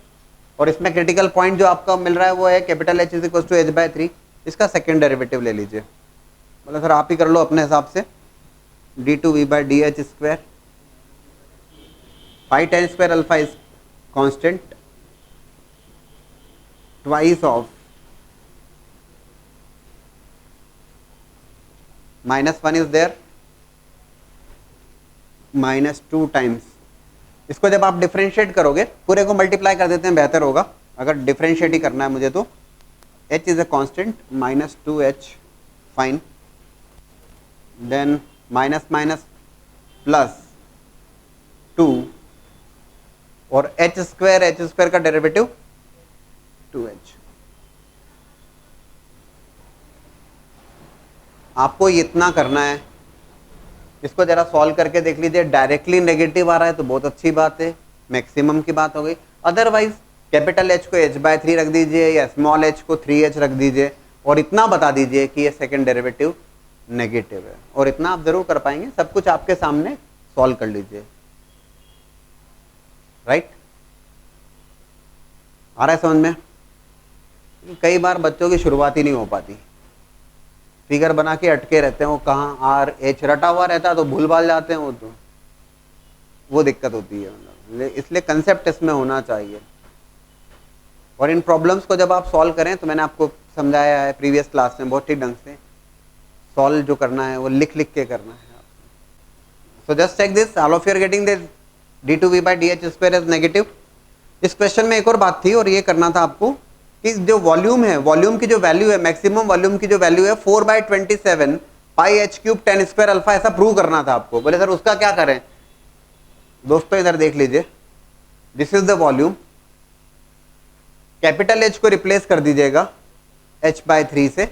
और इसमें क्रिटिकल पॉइंट जो आपका मिल रहा है वो है capital H is equal to h by 3। इसका सेकेंड डेरिवेटिव ले लीजिए, बोला सर आप ही कर लो अपने हिसाब से। d2v by D H square, pi tan square alpha is constant, twice of -1 is there, -2 times. इसको जब आप डिफरेंशिएट करोगे, पूरे को मल्टीप्लाई कर देते हैं बेहतर होगा, अगर डिफरेंशिएट ही करना है मुझे तो। h इज a constant, -2h fine, then minus minus plus 2 और h स्क्वायर का डेरिवेटिव 2h। आपको इतना करना है, इसको जरा सॉल्व करके देख लीजिए। डायरेक्टली नेगेटिव आ रहा है तो बहुत अच्छी बात है, मैक्सिमम की बात हो गई। अदरवाइज कैपिटल H को h बाय 3 रख दीजिए या स्मॉल h को 3h रख दीजिए और इतना बता दीजिए कि ये सेकेंड डेरिवेटिव नेगेटिव है। और इतना आप जरूर कर पाएंगे, सब कुछ आपके सामने सॉल्व कर लीजिए। राइट, आ रहा है समझ में? कई बार बच्चों की शुरुआत ही नहीं हो पाती, फिगर बना के अटके रहते हैं, वो कहाँ RH रटा हुआ रहता है तो भूल भाल जाते हैं, वो दिक्कत होती है। इसलिए कंसेप्ट इसमें होना चाहिए। और इन प्रॉब्लम्स को जब आप सॉल्व करें तो मैंने आपको समझाया है प्रीवियस क्लास में बहुत ठीक ढंग से, सॉल्व जो करना है वो लिख लिख के करना है। So just check this, all of you are getting this d2v/dh² is negative. इस क्वेश्चन में एक और बात थी और ये करना था आपको कि जो वॉल्यूम है, वॉल्यूम की जो वैल्यू है, मैक्सिमम वॉल्यूम की जो वैल्यू है 4/27 pi h³ tan square alpha, ऐसा प्रूव करना था आपको। बोले सर उसका क्या करें? दोस्तों इधर देख लीजिए, this is the volume, capital H को रिप्लेस कर दीजिएगा h/3 से,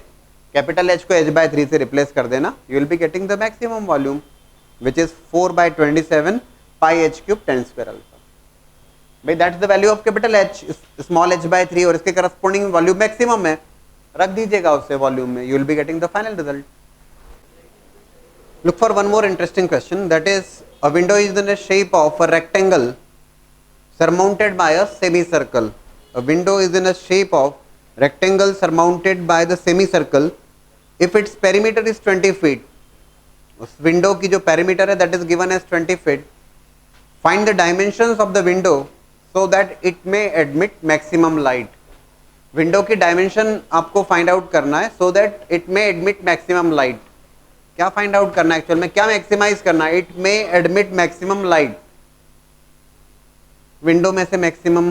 कैपिटल H को h/3 से रिप्लेस कर देना, you will be getting the maximum volume which is 4/27 pi h³ tan square alpha. भाई that is the value of capital H, small h/3 और इसके करस्पॉन्डिंग वॉल्यूम मैक्सिमम है, रख दीजिएगा उससे वॉल्यूम में, you will be getting the final result. Look for one more interesting question, that is a window is in the shape of a rectangle surmounted by a semicircle. A window is in a shape of rectangle surmounted by the semicircle. If its perimeter is 20 feet, उस window की जो perimeter है that is given as 20 feet. Find the dimensions of the window so that it may admit maximum light. Window की dimension आपको find out करना है so that it may admit maximum light. क्या find out करना है actual में, क्या maximise करना है? It may admit maximum light, window में से मैक्सिमम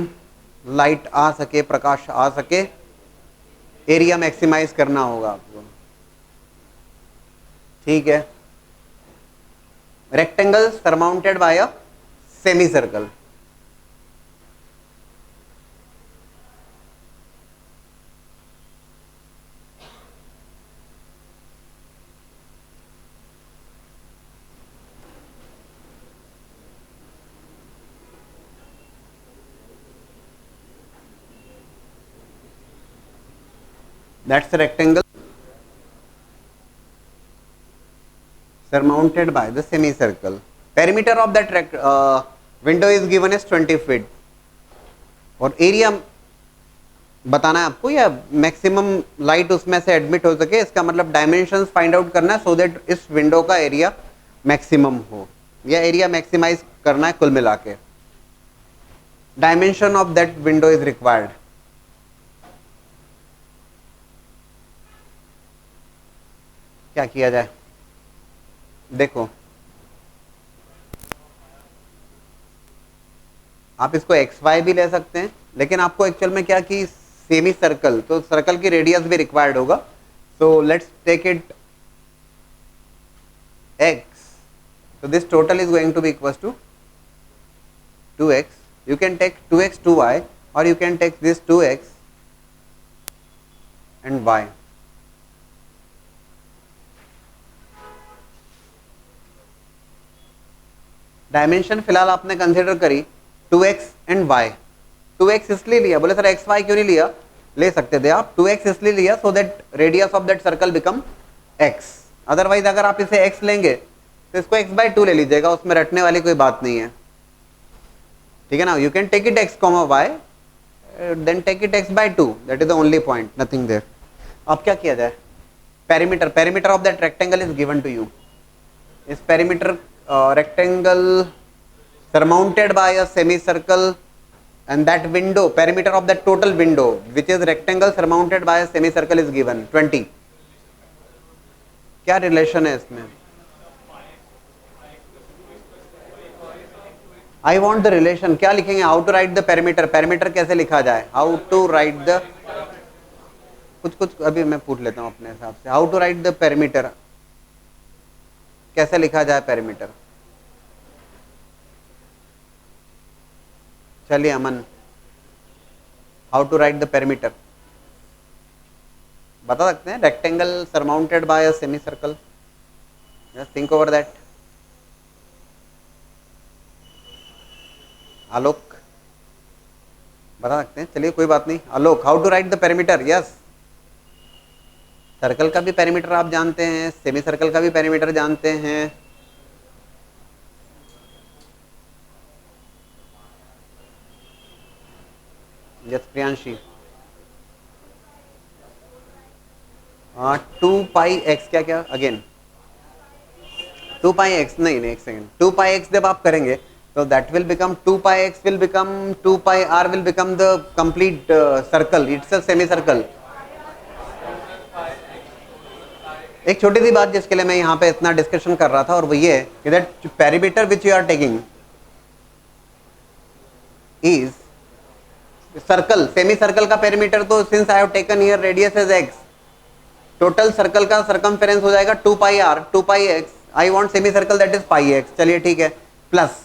लाइट आ सके, प्रकाश आ सके, एरिया मैक्सिमाइज करना होगा आपको, ठीक है। Rectangle surmounted by a semi circle, that's a rectangle surmounted by the semicircle. Perimeter of that window is given as 20 feet और एरिया बताना है आपको या मैक्सिमम लाइट उसमें से एडमिट हो सके, इसका मतलब डायमेंशंस फाइंड आउट करना है सो दैट इस विंडो का एरिया मैक्सिमम हो या एरिया मैक्सिमाइज करना है कुल मिला के। Dimension of that window is required. क्या किया जाए? देखो आप इसको एक्स वाई भी ले सकते हैं, लेकिन आपको एक्चुअल में क्या कि सेमी सर्कल, तो सर्कल की रेडियस भी रिक्वायर्ड होगा। So let's take it x, so this total is going to be equals to 2x. You can take 2x 2y or you can take this 2x and y. Dimension फिलहाल आपने consider करी 2x and y। 2x इसलिए लिया, बोले sir xy क्यों नहीं लिया? ले सकते थे आप, 2x इसलिए लिया so that radius of that circle become x। Otherwise अगर आप इसे x लेंगे तो इसको x/2 ले लीजिएगा, उसमें रटने वाली कोई बात नहीं है, ठीक है ना। You can take it x, y then take it x/2, that is the only point, nothing there. अब क्या किया जाए? Perimeter, perimeter of that rectangle is given to you. इस perimeter rectangle surmounted by a semicircle and that window, perimeter of that total window which is rectangle surmounted by a semicircle is given 20। क्या relation है इसमें? I want the relation, क्या लिखेंगे? How to write the perimeter, perimeter कैसे लिखा जाए? How to write the, कुछ अभी मैं पूछ लेता हूँ अपने हिसाब से। How to write the perimeter, कैसे लिखा जाए पेरीमीटर? चलिए Aman, how to write the perimeter बता सकते हैं? Rectangle surmounted by a semi circle, just think over that. Alok बता सकते हैं? चलिए कोई बात नहीं, Alok how to write the perimeter? Yes, circle का भी पेरीमीटर आप जानते हैं, सेमी सर्कल का भी पेरीमीटर जानते हैं। यस प्रियांशी, 2πx क्या क्या अगेन 2πx, नहीं एक सेकेंड, 2πx जब आप करेंगे तो that will become 2πx will become 2πr will become the complete circle, it's a semi circle. एक छोटी सी बात जिसके लिए मैं यहाँ पे इतना डिस्कशन कर रहा था और वो ये है कि that perimeter which you are taking, is circle, semi circle का पेरीमीटर, तो since I have taken here radius as x, total circle का सरकमफेरेंस हो जाएगा 2 pi r 2 pi x, I want semi circle that is pi x, चलिए ठीक है, plus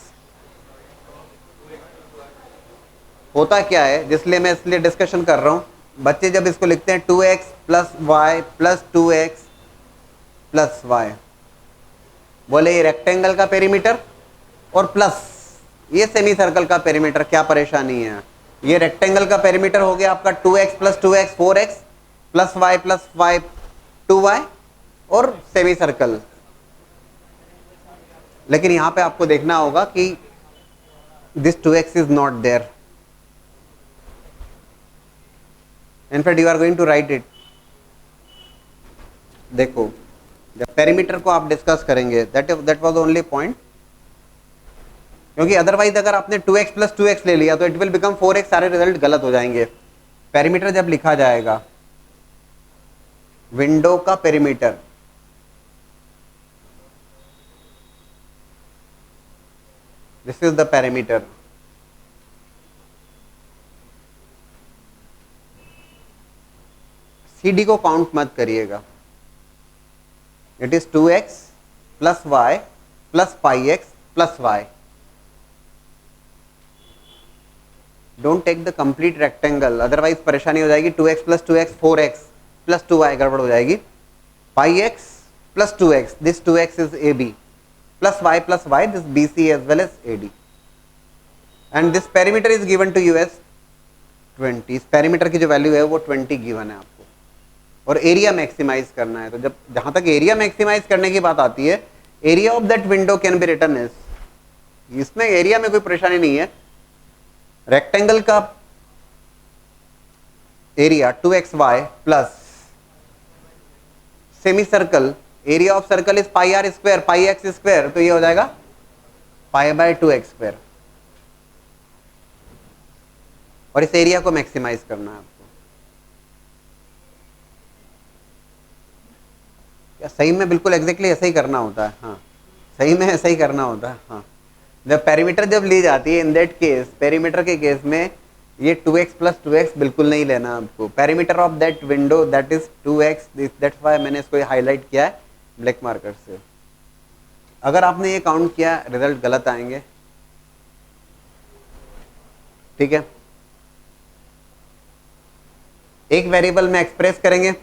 होता क्या है जिसलिए मैं इसलिए डिस्कशन कर रहा हूं, बच्चे जब इसको लिखते हैं 2x plus y plus 2x plus y, बोले ये रेक्टेंगल का पेरीमीटर और प्लस ये सेमी सर्कल का पेरीमीटर, क्या परेशानी है, ये रेक्टेंगल का पेरीमीटर हो गया आपका 2x plus 2x 4x plus y 2y और सेमी सर्कल। लेकिन यहां पे आपको देखना होगा कि this 2x is not there, in fact you are going to write it। देखो जब पेरीमीटर को आप डिस्कस करेंगे दैट वाज ओनली पॉइंट, क्योंकि अदरवाइज अगर आपने 2x प्लस 2x ले लिया तो इट विल बिकम 4x, सारे रिजल्ट गलत हो जाएंगे। पेरीमीटर जब लिखा जाएगा, विंडो का perimeter, this is the perimeter, CD को काउंट मत करिएगा, it is 2x plus y plus pi x plus y, don't take the complete rectangle otherwise परेशानी हो जाएगी। 2x plus 2x 4x plus 2y गड़बड़ हो जाएगी, pi x plus 2x, this 2x is AB plus y this BC as well as AD, and this perimeter is given to you as 20, इस perimeter की जो value है वो 20 given है आपको, और एरिया मैक्सिमाइज करना है। तो जब जहां तक एरिया मैक्सिमाइज करने की बात आती है, area of that window can be written as, इसमें एरिया में कोई परेशानी नहीं है, रेक्टेंगल का area 2xy plus semi circle, area of circle is pi r square pi x square, तो ये हो जाएगा पाई बाय 2x स्क्वायर, और इस एरिया को मैक्सिमाइज करना है आपको। क्या सही में बिल्कुल एग्जैक्टली ऐसा ही करना होता है, हाँ सही में ऐसा ही करना होता है, हाँ जब पेरीमीटर जब ली जाती है, इन दैट केस पेरीमीटर के केस में ये 2x प्लस 2x बिल्कुल नहीं लेना आपको, perimeter of that window that is 2x, that's why मैंने इसको हाईलाइट किया है ब्लैक मार्कर से। अगर आपने ये काउंट किया रिजल्ट गलत आएंगे, ठीक है। एक वेरिएबल में एक्सप्रेस करेंगे,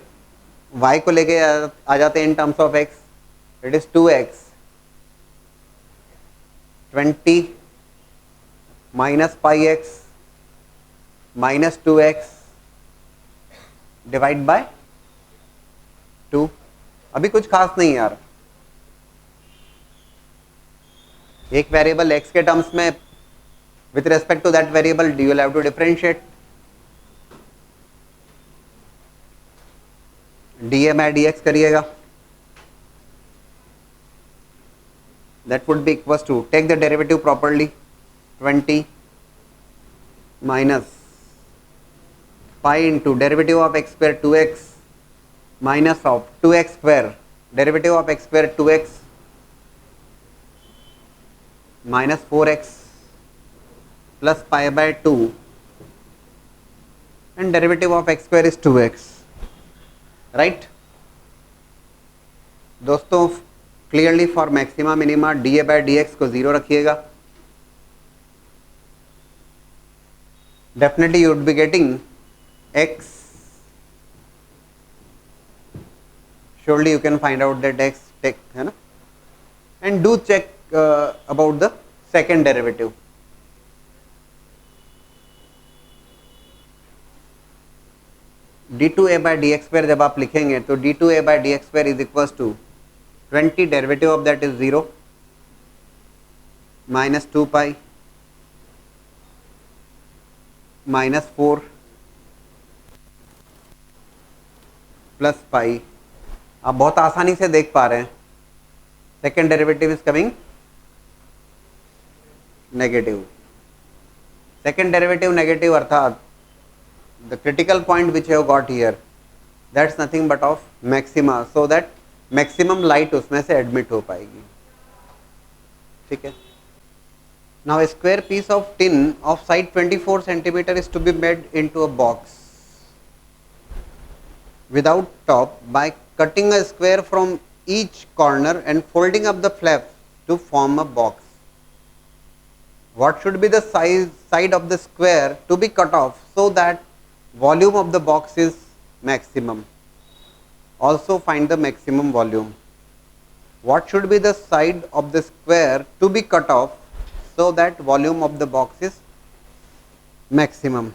y को लेके आ जाते हैं in terms of x, it is 2x 20 minus pi x minus 2x divide by 2, अभी कुछ खास नहीं यार, एक वेरिएबल x के टर्म्स में with respect to that variable you will have to differentiate, dA by dx करिएगा, that would be equals to, take the derivative properly, 20 minus pi into derivative of x square 2x minus of 2x square, derivative of x square 2x minus 4x plus pi by 2, and derivative of x square is 2x, right दोस्तों। Clearly for maxima minima dA by dx को 0 रखिएगा, definitely you would be getting x, surely you can find out that x take है ना, and do check about the second derivative, d2a by dx square जब आप लिखेंगे तो d2a by dx square is equals to 20, derivative of that is 0 minus 2 pi minus 4 plus pi, आप बहुत आसानी से देख पा रहे हैं second derivative is coming negative, second derivative negative अर्थात the critical point which have got here that's nothing but of maxima, so that maximum light उसमें से एडमिट हो पाएगी, ठीक है। Now a square piece of tin of side 24 centimeter is to be made into a box without top by cutting a square from each corner and folding up the flaps to form a box. What should be the side of the square to be cut off so that volume of the box is maximum? Also find the maximum volume. What should be the side of the square to be cut off so that volume of the box is maximum?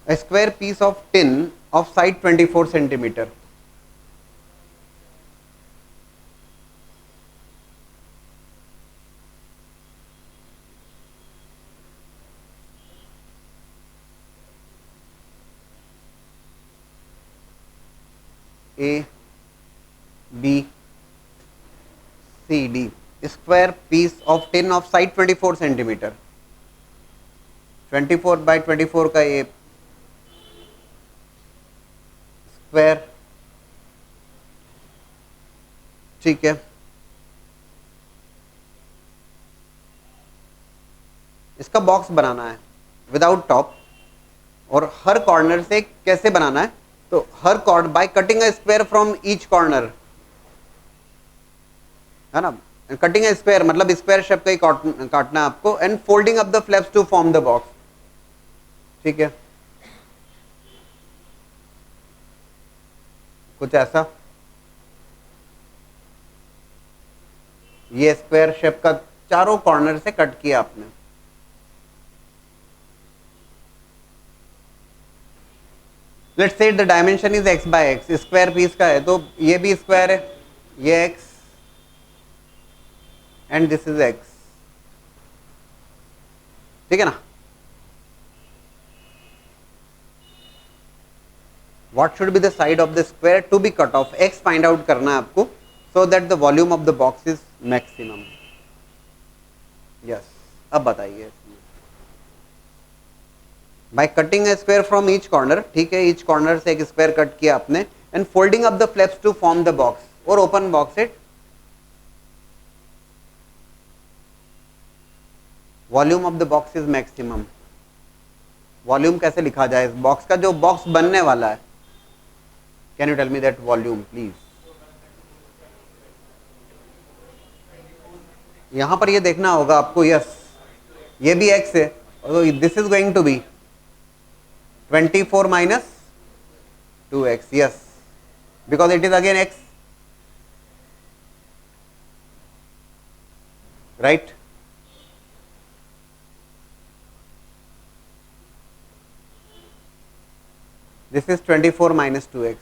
A square piece of tin of side 24 centimeter. A, B, C, D. Square piece of tin of side 24 centimeter. 24 by 24 का ये square, ठीक है। इसका box बनाना है without top, और हर corner से कैसे बनाना है, तो हर corner by cutting a square from each corner, है ना। कटिंग अ स्क्वायर मतलब स्क्वायर शेप का ही काटना है आपको, and folding up the flaps to form the box, ठीक है। कुछ ऐसा, ये स्क्वायर शेप का चारों कॉर्नर से कट किया आपने। Let's say the dimension is x by x, square piece का है तो ये भी स्क्वायर है, ये x and this is x, ठीक है ना। What should be the side of the square to be cut off? X find out करना है आपको, so that the volume of the box is maximum. Yes. अब बताइए। By cutting a square from each corner, ठीक है, each corner से एक square cut किया आपने, and folding up the flaps to form the box, और open box it. Volume of the box is maximum. Volume कैसे लिखा जाए इस बॉक्स का, जो बॉक्स बनने वाला है? Can you tell me that volume, please? यहां पर ये देखना होगा आपको, यस, ये भी x है, और this is going to be 24 minus 2x, yes, because it is again x, right? This is 24 minus 2x.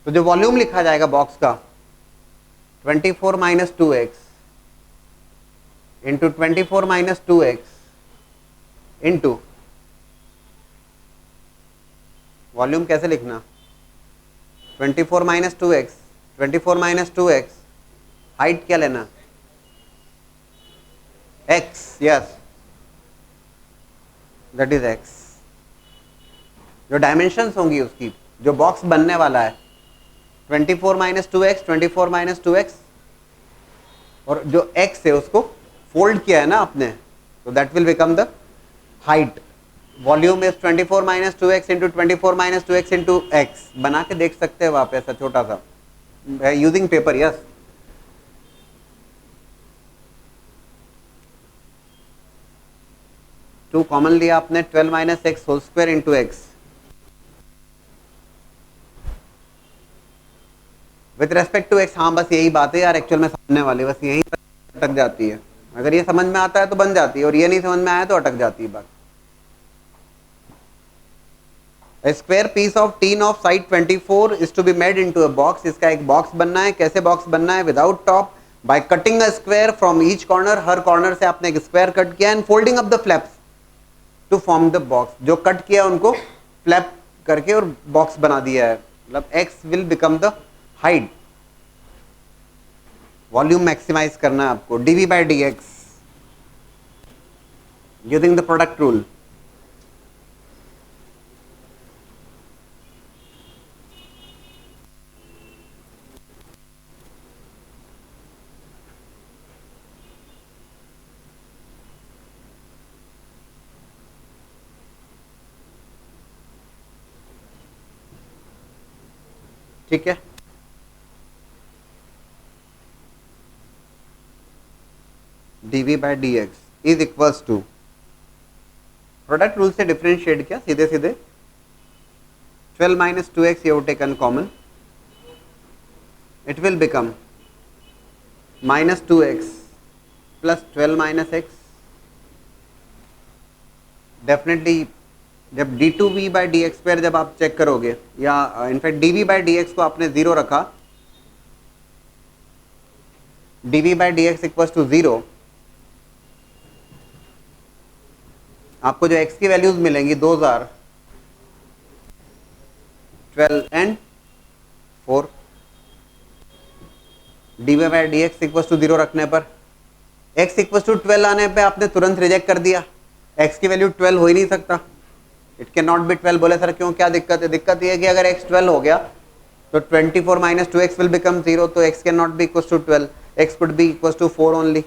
तो जो वॉल्यूम लिखा जाएगा बॉक्स का 24 minus 2x into 24 minus 2x into, volume कैसे लिखना, 24 minus 2x, 24 minus 2x, height क्या लेना, x, yes, that is x। जो डायमेंशंस होंगी उसकी, जो बॉक्स बनने वाला है, 24 माइनस 2x, 24 माइनस 2x, और जो x है उसको फोल्ड किया है ना आपने, तो that will become the height. Volume is 24 minus 2x into 24 minus 2x into x। बना के देख सकते हैं वहां पे ऐसा छोटा सा, using paper, yes. Two common लिया आपने, 12 minus x whole square into x. With respect to x, हाँ बस यही बात है यार, एक्चुअल में सामने वाली बस यही अटक जाती है। अगर ये समझ में आता है तो बन जाती है, और ये नहीं समझ में आया तो अटक जाती है बात। A square piece of tin of side 24 is to be made into a box. इसका एक बॉक्स बनना है। कैसे बॉक्स बनना है? Without top, by cutting a square from each corner. हर कॉर्नर से आपने एक स्क्वायर कट किया, and folding up the flaps to form the box. जो कट किया उनको फ्लैप करके और बॉक्स बना दिया है, मतलब x will become the height. Volume maximize करना है आपको, dv by dx using the product rule. ठीक है, dv by dx is equals to, product rule से डिफरेंशिएट किया सीधे सीधे, 12 minus 2x you have taken common, it will become minus 2x plus 12 minus x. Definitely जब d2v by d x square जब आप check करोगे, या in fact dv by d x को आपने जीरो रखा, dv by d x equals to zero, आपको जो x की वैल्यूज मिलेंगी 2012 and 4, dv by d x equals to zero रखने पर, x इक्वल्स टू 12 आने पे आपने तुरंत रिजेक्ट कर दिया, x की वैल्यू 12 हो ही नहीं सकता, इट कैन नॉट बी 12। बोले सर क्यों, क्या दिक्कत है? दिक्कत ये है कि अगर x 12 हो गया तो 24 माइनस 2x विल बिकम 0, तो x can not be equals to 12, x could be equals to 4 only.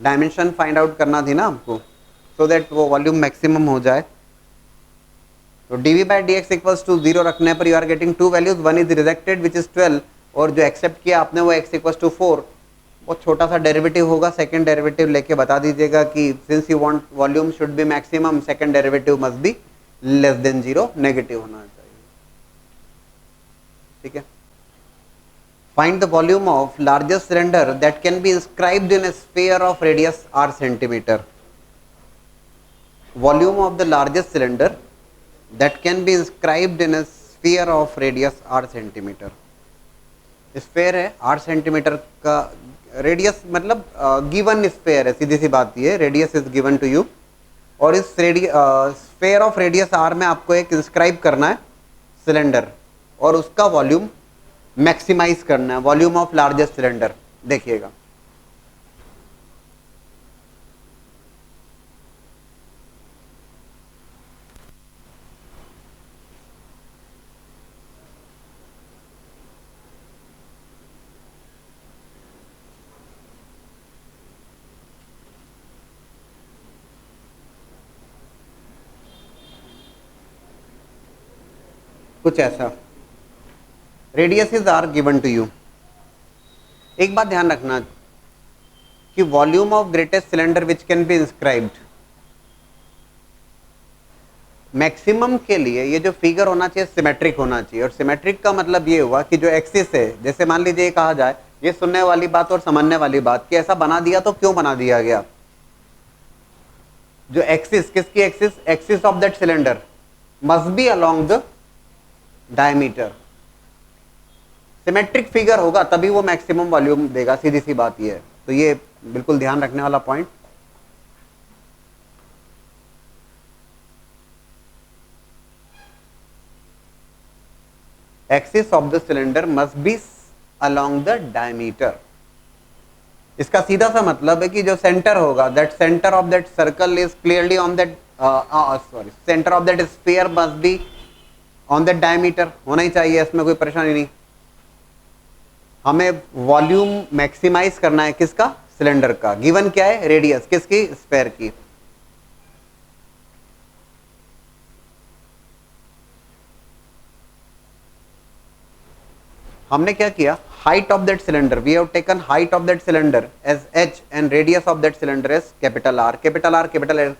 Dimension find out करना थी ना आपको, सो दैट वो वॉल्यूम मैक्सिमम हो जाए। तो dv by d x equals to 0 रखने पर you are getting two values, one is rejected which is 12, और जो एक्सेप्ट किया आपने वो x इक्वल्स टू 4, वो छोटा सा डेरिवेटिव होगा, सेकंड डेरिवेटिव लेके बता दीजिएगा कि since you want volume should be maximum, second derivative must be less than 0, negative होना चाहिए। ठीक है, find the volume of largest cylinder that can be inscribed in a sphere of radius r centimetre. Volume of the largest cylinder that can be inscribed in a sphere of radius r centimetre. Sphere है r centimetre का, radius मतलब given sphere है, सीधी सी बात ये, radius is given to you, और इस sphere of radius r में आपको एक इंस्क्राइब करना है सिलेंडर, और उसका वॉल्यूम मैक्सिमाइज करना है, वॉल्यूम ऑफ लार्जेस्ट सिलेंडर। देखिएगा कुछ ऐसा, radius is r given to you. एक बात ध्यान रखना कि volume of greatest cylinder which can be inscribed, maximum के लिए ये जो फिगर होना चाहिए सिमेट्रिक होना चाहिए, और सिमेट्रिक का मतलब ये हुआ कि जो एक्सिस है, जैसे मान लीजिए कहा जाए, ये सुनने वाली बात और समझने वाली बात कि ऐसा बना दिया तो क्यों बना दिया गया, जो एक्सिस, किसकी axis, axis of that cylinder must be along the diameter. Symmetric figure होगा तभी वो मैक्सिमम वॉल्यूम देगा, सीधी सी बात ये है। तो ये बिल्कुल ध्यान रखने वाला point. Axis of the cylinder must be along the diameter. इसका सीधा सा मतलब है कि जो सेंटर होगा, that centre of that circle is clearly on that, sorry, centre of that sphere must be on that diameter, होना ही चाहिए, इसमें कोई परेशानी नहीं। हमें वॉल्यूम मैक्सिमाइज करना है किसका, सिलेंडर का। गिवन क्या है, रेडियस किसकी, स्फीयर की। हमने क्या किया, height of that cylinder, we have taken height of that cylinder as h and radius of that cylinder as capital R। Capital R capital R,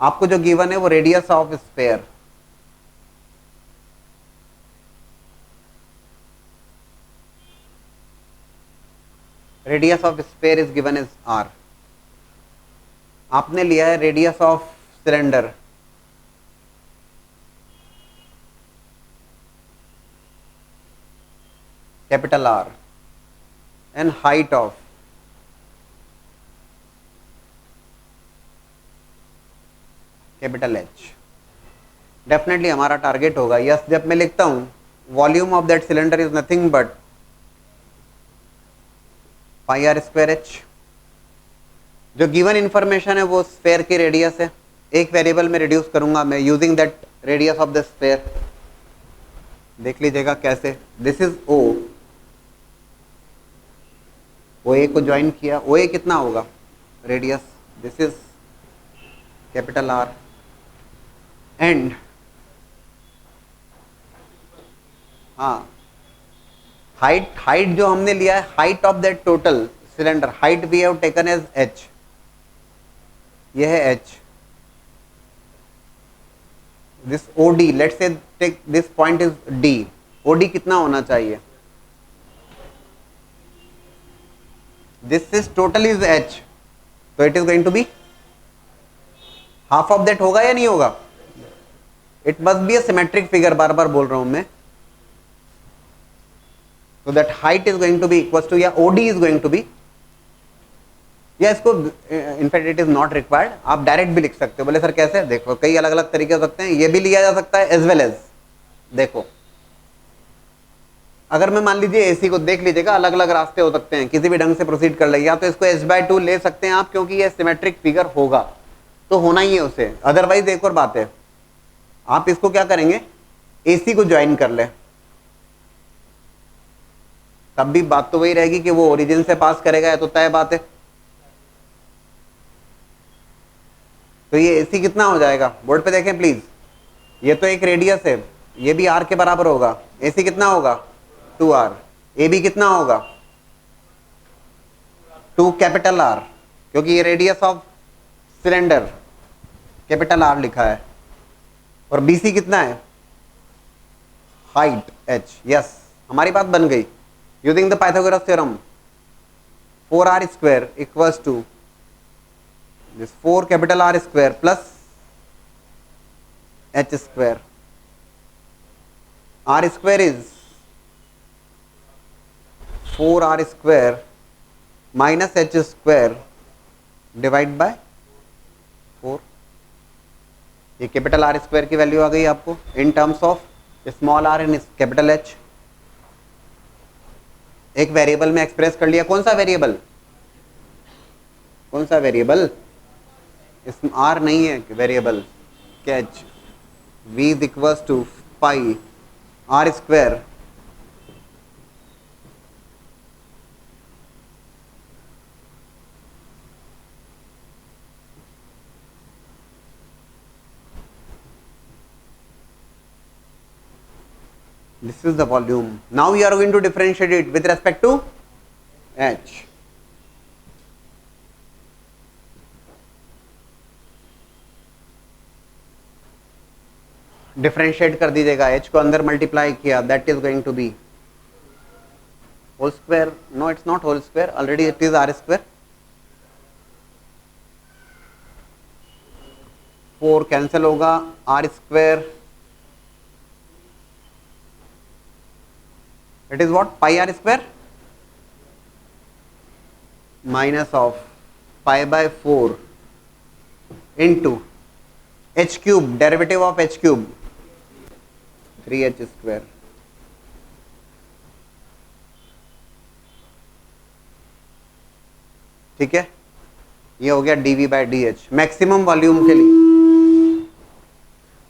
आपको जो गिवन है वो radius of sphere, radius of sphere is given as R। आपने लिया है radius of cylinder, capital R, and height of capital H। Definitely हमारा target होगा, yes, जब मैं लिखता हूं volume of that cylinder is nothing but pi are square h. जो गिवन इंफॉर्मेशन है वो स्फीयर की रेडियस है, एक वेरिएबल में रिड्यूस करूंगा मैं using that radius of the sphere. देख लीजिएगा कैसे, दिस इज O, OA को ज्वाइन किया, OA कितना होगा radius, this is capital R, and हाँ, हाइट जो हमने लिया है, height of that total cylinder, height we have taken as h, ये है h. This OD, let's say take this point is D. OD कितना होना चाहिए? This is total is h, तो it is going to be half of that. होगा या नहीं होगा? It must be a symmetric figure, बार बार बोल रहा हूं मैं. So that height is going to be equals to, या OD is going to be, या इसको in fact it is not required, आप डायरेक्ट भी लिख सकते हो. बोले सर कैसे? देखो कई अलग अलग तरीके हो सकते हैं, ये भी लिया जा सकता है as well as. देखो अगर मैं मान लीजिए AC को देख लीजिएगा, अलग अलग रास्ते हो सकते हैं, किसी भी ढंग से प्रोसीड कर ले. या तो इसको h/2 ले सकते हैं आप, क्योंकि ये सिमेट्रिक फिगर होगा तो होना ही है उसे. अदरवाइज एक और बात है, आप इसको क्या करेंगे, AC को ज्वाइन कर ले, तब भी बात तो वही रहेगी कि वो ओरिजिन से पास करेगा, है तो तय बात है. तो ये AC कितना हो जाएगा, बोर्ड पे देखें प्लीज. ये तो एक रेडियस है, ये भी R के बराबर होगा. AC कितना होगा? 2R. AB कितना होगा? 2 कैपिटल R, क्योंकि ये radius of cylinder capital R लिखा है. और BC कितना है? Height H. यस, हमारी बात बन गई. Using the Pythagoras theorem, 4R square equals to this 4 capital R square plus H square. R square is 4R square minus H square divided by 4. ये कैपिटल R स्क्वायर की value आ गई आपको इन terms of small r and capital H. एक variable में express कर लिया. कौन सा वेरिएबल? कौन सा वेरिएबल? इसमें R नहीं है variable. Catch V is equals to pi R square This is the volume. Now you are going to differentiate it with respect to H. Differentiate कर दीजिएगा. H को अंदर मल्टीप्लाई किया, that is going to be whole square. No, it's not whole square, already it is R square. 4 cancel होगा, R square. It is what? Pi R square minus of pi by 4 into H cube, derivative of H cube, 3H square. ठीक है, ये हो गया dV by dH. Maximum volume के लिए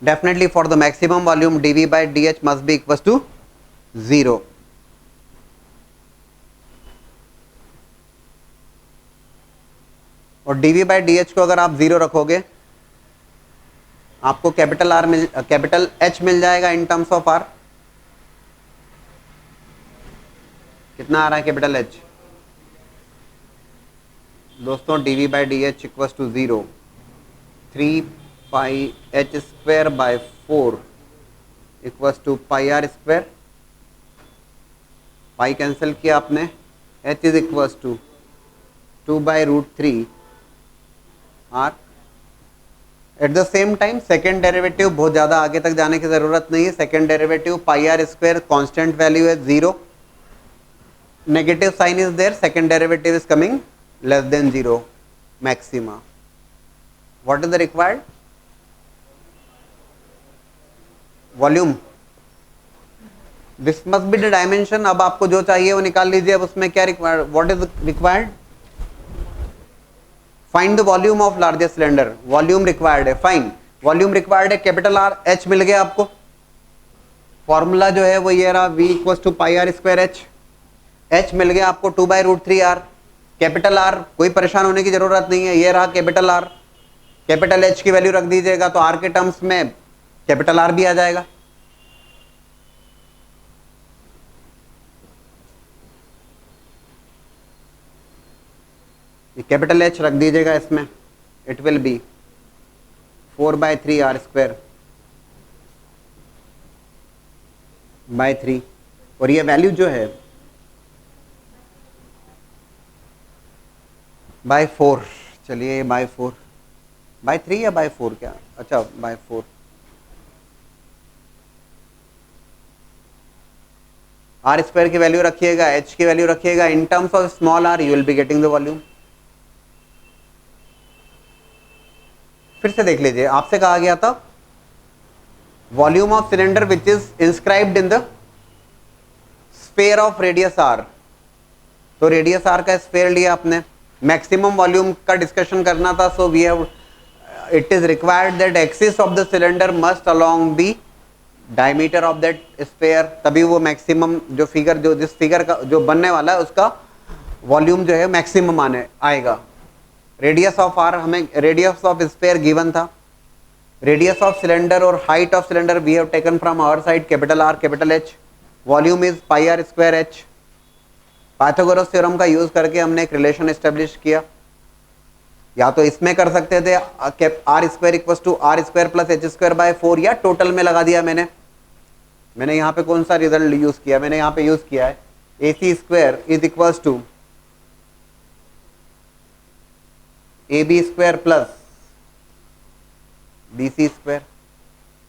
definitely for the maximum volume dV by dH must be equals to 0. और dV by dH को अगर आप 0 रखोगे, आपको कैपिटल H मिल जाएगा इन टर्म्स ऑफ R. कितना आ रहा है कैपिटल H? दोस्तों dV by dH equals to 0. 3 pi H square by 4 equals to pi R square. Pi cancel किया आपने, H is equals to 2 by root 3 R. At the same time second derivative, बहुत ज़्यादा आगे तक जाने की ज़रूरत नहीं है. Second derivative pi are square, constant value है 0. Negative sign is there, second derivative is coming less than 0. Maxima. What is the required volume? This must be the dimension. अब आपको जो चाहिए वो निकाल लीजिए. अब उसमें क्या required, what is required? Find the volume of largest cylinder. Volume required है, फाइन. वॉल्यूम रिक्वायर्ड है कैपिटल R. H मिल गया आपको. फॉर्मूला जो है वो ये रहा, V equals to pi R square H. H मिल गया आपको 2 by root 3 R. Capital R, कोई परेशान होने की जरूरत नहीं है, ये रहा कैपिटल R. कैपिटल H की वैल्यू रख दीजिएगा तो R के टर्म्स में कैपिटल R भी आ जाएगा. कैपिटल एच रख दीजिएगा इसमें, it will be 4/3r² bye 3, और ये वैल्यू जो है बाय 4, चलिए बाय 4 बाय 3 या बाय 4 क्या, अच्छा बाय 4, r² की वैल्यू रखिएगा, h की वैल्यू रखिएगा, in terms of small r you will be getting the volume. फिर से देख लीजिए, आपसे कहा गया था volume of cylinder which is inscribed in the sphere of radius r, तो रेडियस r का स्फीयर लिया आपने, मैक्सिमम वॉल्यूम का डिस्कशन करना था, so we have it is required that axis of the cylinder must along be diameter of that sphere, तभी वो maximum जो फिगर जो जिस फिगर का जो बनने वाला है उसका वॉल्यूम जो है मैक्सिमम आने आएगा। रेडियस ऑफ आर, हमें रेडियस ऑफ स्फीयर गिवन था, रेडियस ऑफ सिलेंडर और height of cylinder we have taken from our side capital R capital H, volume is πr² h। Pythagoras theorem का use करके हमने एक relation establish किया, या तो इसमें कर सकते थे r² = r² + h²/4, या टोटल में लगा दिया मैंने यहाँ पे कौन सा रिजल्ट यूज किया, मैंने यहाँ पे यूज किया है AC² = AB² + BC²,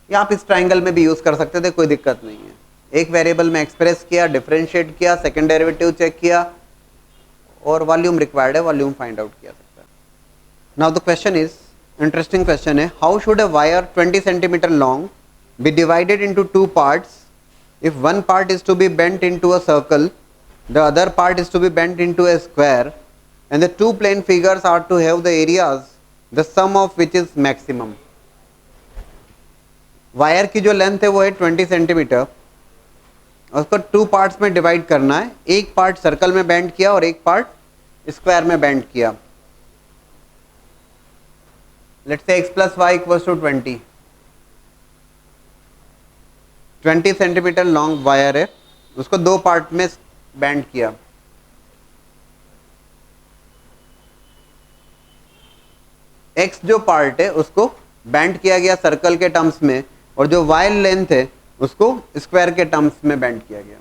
या आप इस ट्राइंगल में भी यूज कर सकते थे, कोई दिक्कत नहीं है। एक वेरिएबल में एक्सप्रेस किया, डिफरेंशिएट किया, सेकंड डेरिवेटिव चेक किया, और वॉल्यूम रिक्वायर्ड है, वॉल्यूम फाइंड आउट किया सकता है। Now the question is, interesting question है, how should a wire 20 centimetre long be divided into 2 parts if one part is to be bent into a circle, the other part is to be bent into a square, and the two plane figures are to have the areas the sum of which is maximum। Wire की जो length है वो है 20 centimetre, उसको 2 parts में divide करना है, एक पार्ट सर्कल में बेंड किया और एक पार्ट स्क्वायर में बेंड किया। Let's say x + y = 20 centimetre long wire है, उसको 2 पार्ट में बेंड किया। x जो पार्ट है उसको बेंड किया गया सर्कल के टर्म्स में, और जो y लेंथ है उसको स्क्वायर के टर्म्स में बेंड किया गया।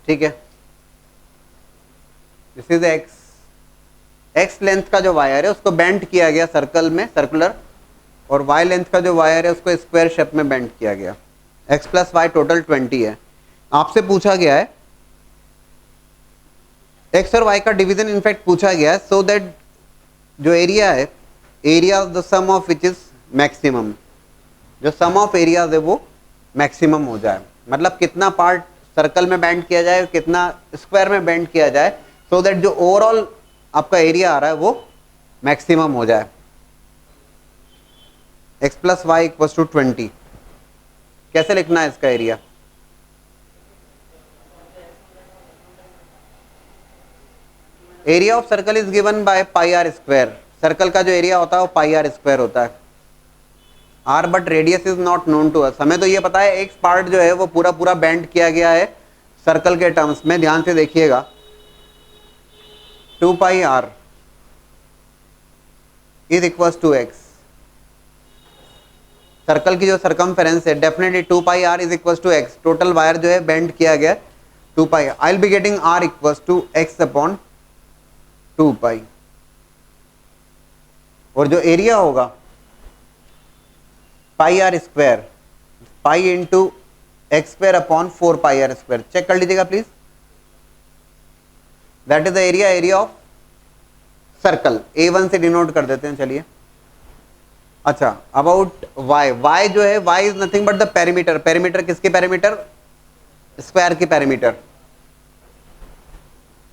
ठीक है, दिस इज x लेंथ का जो वायर है उसको बेंड किया गया सर्कल में, सर्कुलर, और y लेंथ का जो वायर है उसको स्क्वायर शेप में बेंड किया गया। x + y टोटल 20 है। आपसे पूछा गया है x और y का डिवीजन, इनफैक्ट पूछा गया है, सो दैट जो एरिया है, area the sum of which is maximum, जो सम ऑफ एरियाज है वो मैक्सिमम हो जाए, मतलब कितना पार्ट सर्कल में बेंड किया जाए, कितना स्क्वायर में बेंड किया जाए, सो दैट जो ओवरऑल आपका एरिया आ रहा है वो मैक्सिमम हो जाए। x + y = 20, कैसे लिखना है इसका area? Area of circle is given by πr², circle का जो एरिया होता है वो πr² होता है। r but radius is not known to us, हमें तो ये पता है x पार्ट जो है वो पूरा पूरा बेंड किया गया है सर्कल के टर्म्स में, ध्यान से देखिएगा 2πr = x, सर्कल की जो सरकमफेरेंस है definitely 2πr = x, total wire जो है बेंड किया गया 2π, I will be getting r = x/2π, और जो एरिया होगा πr², pi into x² / 4πr², check कर लीजिएगा please, that is the area of circle. A1 से डिनोट कर देते हैं, चलिए। अच्छा, अबाउट y जो है, y is nothing but the perimeter, perimeter किसकी पेरीमीटर? स्क्वायर की पेरीमीटर।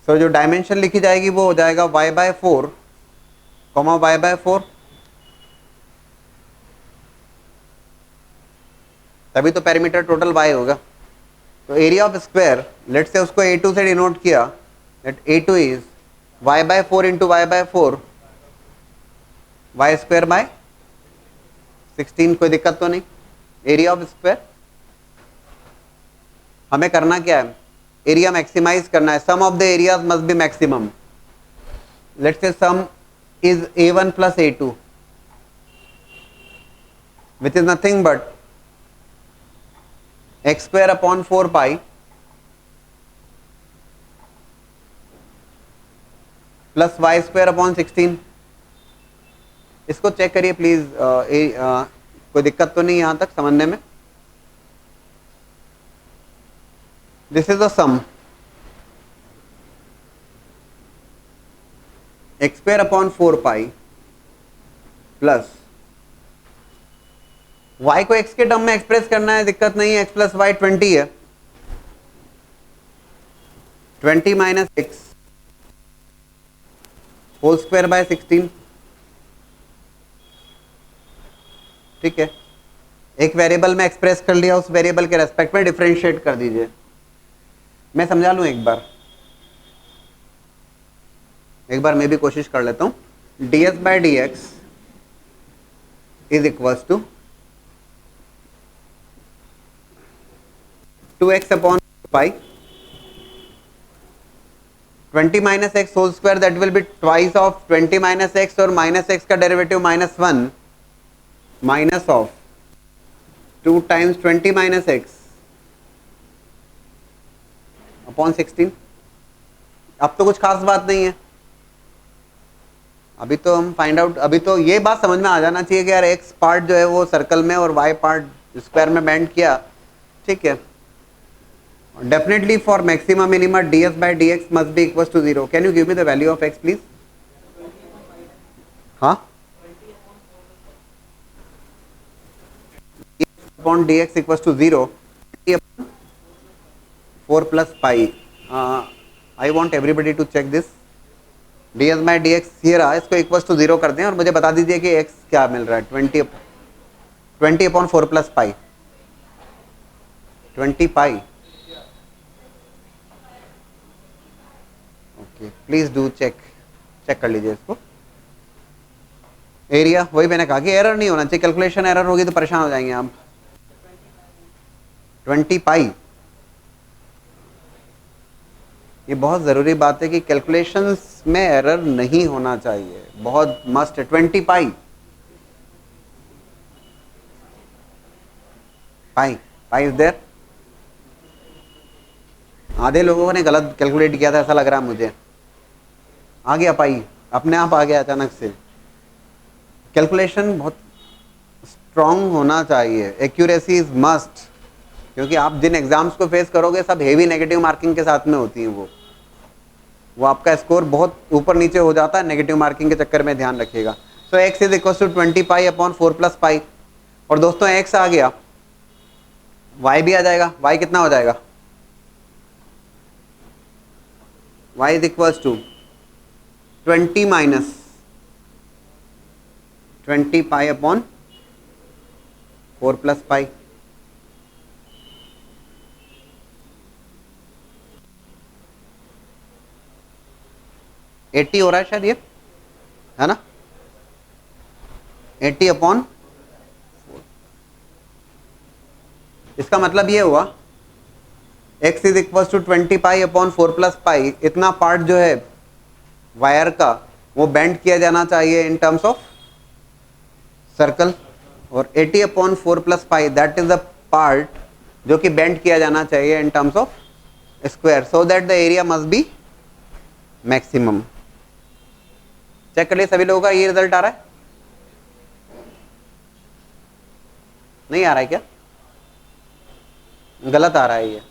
सो जो डायमेंशन लिखी जाएगी वो हो जाएगा y/4, y/4, तभी तो पेरीमीटर टोटल y होगा। तो area of square, let's say उसको A2 से डिनोट किया, that A2 is y/4 into y/4, y² / 16, कोई दिक्कत तो नहीं, एरिया ऑफ स्क्वायर। हमें करना क्या है, एरिया मैक्सिमाइज करना है। Sum of the areas must be maximum. Let's say sum is a1 plus a2 which is nothing but x square upon 4 pi plus y square upon 16। इसको check करिए please, कोई दिक्कत तो नहीं यहां तक समझने में। This is the sum x square upon 4 pi plus y को x के टर्म में एक्सप्रेस करना है, दिक्कत नहीं है। x प्लस वाई 20 है, 20 minus x whole square by 16। ठीक है, एक वेरिएबल में एक्सप्रेस कर लिया, उस वेरिएबल के रेस्पेक्ट में डिफरेंशिएट कर दीजिए। मैं समझा लूं एक बार मैं भी कोशिश कर लेता हूं। ds by d x is equals to 2x upon pi 20 minus x whole square, that will be twice of 20 minus x, और माइनस एक्स का derivative -1 minus of 2 times 20 minus x upon 16। अब तो कुछ खास बात नहीं है, अभी तो हम फाइंड आउट, अभी तो ये बात समझ में आ जाना चाहिए कि यार एक्स पार्ट जो है वो सर्कल में और वाई पार्ट स्क्वायर में बेंड किया। ठीक है, definitely for maximum minima ds by dx must be equal to 0। Can you give me the value of x please? हाँ, upon dx equal to 0 4 plus pi. I want everybody to check this. ds by dx ये रहा, इसको equal to 0 कर दें और मुझे बता दीजिए कि x क्या मिल रहा है। 20 upon 4 plus pi 20 pi. Okay, please do check कर लीजिए इसको। एरिया वही मैंने कहा कि एरर नहीं होना चाहिए, कैलकुलेशन एरर होगी तो परेशान हो जाएंगे आप। 20 पाई, ये बहुत ज़रूरी बात है कि कैलकुलेशंस में एरर नहीं होना चाहिए, बहुत मस्ट है। 20 पाई पाई इज देयर। आधे लोगों ने गलत कैलकुलेट किया था ऐसा लग रहा है मुझे। आ गया पाई, अपने आप आ गया अचानक से। कैलकुलेशन बहुत स्ट्रांग होना चाहिए, एक्यूरेसी इज मस्ट, क्योंकि आप जिन एग्जाम्स को फेस करोगे सब हेवी नेगेटिव मार्किंग के साथ में होती हैं। वो आपका स्कोर बहुत ऊपर नीचे हो जाता है नेगेटिव मार्किंग के चक्कर में, ध्यान रखिएगा। So x is equal to 20 pi upon 4 plus pi. और दोस्तों x आ गया, y भी आ जाएगा। y कितना हो जाएगा? y is equal to 20 minus 20 pi upon 4 plus pi. Eighty हो रहा है शायद, ये है ना, 80 अपॉन। इसका मतलब ये हुआ x is equal to 20 pi upon 4 plus pi. इतना पार्ट जो है वायर का वो बेंड किया जाना चाहिए इन टर्म्स ऑफ सर्कल, और 80 upon 4 plus pi that is the part जो कि बेंड किया जाना चाहिए in terms of square, so that the area must be maximum. Check कर लिए सभी लोगों का ये रिजल्ट आ रहा है? नहीं आ रहा है क्या? गलत आ रहा है ये।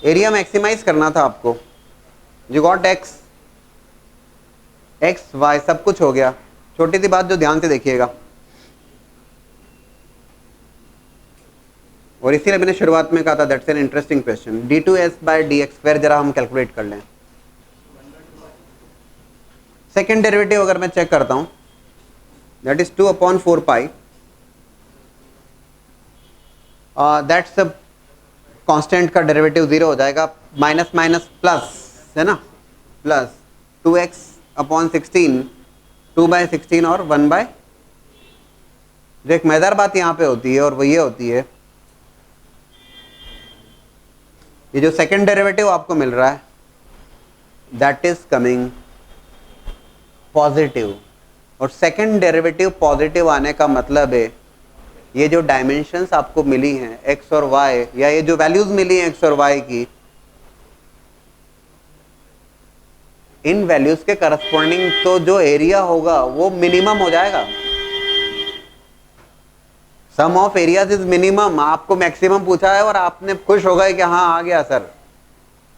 एरिया मैक्सिमाइज करना था आपको। यू गॉट एक्स वाई सब कुछ हो गया। छोटी सी बात जो ध्यान से देखिएगा, और इसीलिए मैंने शुरुआत में कहा था that's an interesting question. d2s by dx square जरा हम कैलकुलेट कर लें। सेकेंड डेरिवेटिव अगर मैं चेक करता हूं, that is 2 upon 4 pi, that's constant का डेरिवेटिव 0 हो जाएगा। माइनस माइनस प्लस है ना, प्लस 2x अपॉन 16, 2/16 और 1 बाय, जो एक मजेदार बात यहाँ पे होती है और वो ये होती है, ये जो सेकंड डेरिवेटिव आपको मिल रहा है दैट इज कमिंग पॉजिटिव, और सेकंड डेरिवेटिव पॉजिटिव आने का मतलब है ये जो डायमेंशंस आपको मिली हैं x और y, या ये जो वैल्यूज मिली हैं x और y की, इन वैल्यूज के करस्पॉन्डिंग तो जो एरिया होगा वो मिनिमम हो जाएगा। सम ऑफ एरियाज इज मिनिमम, आपको मैक्सिमम पूछा है और आपने खुश हो गए कि हाँ आ गया सर,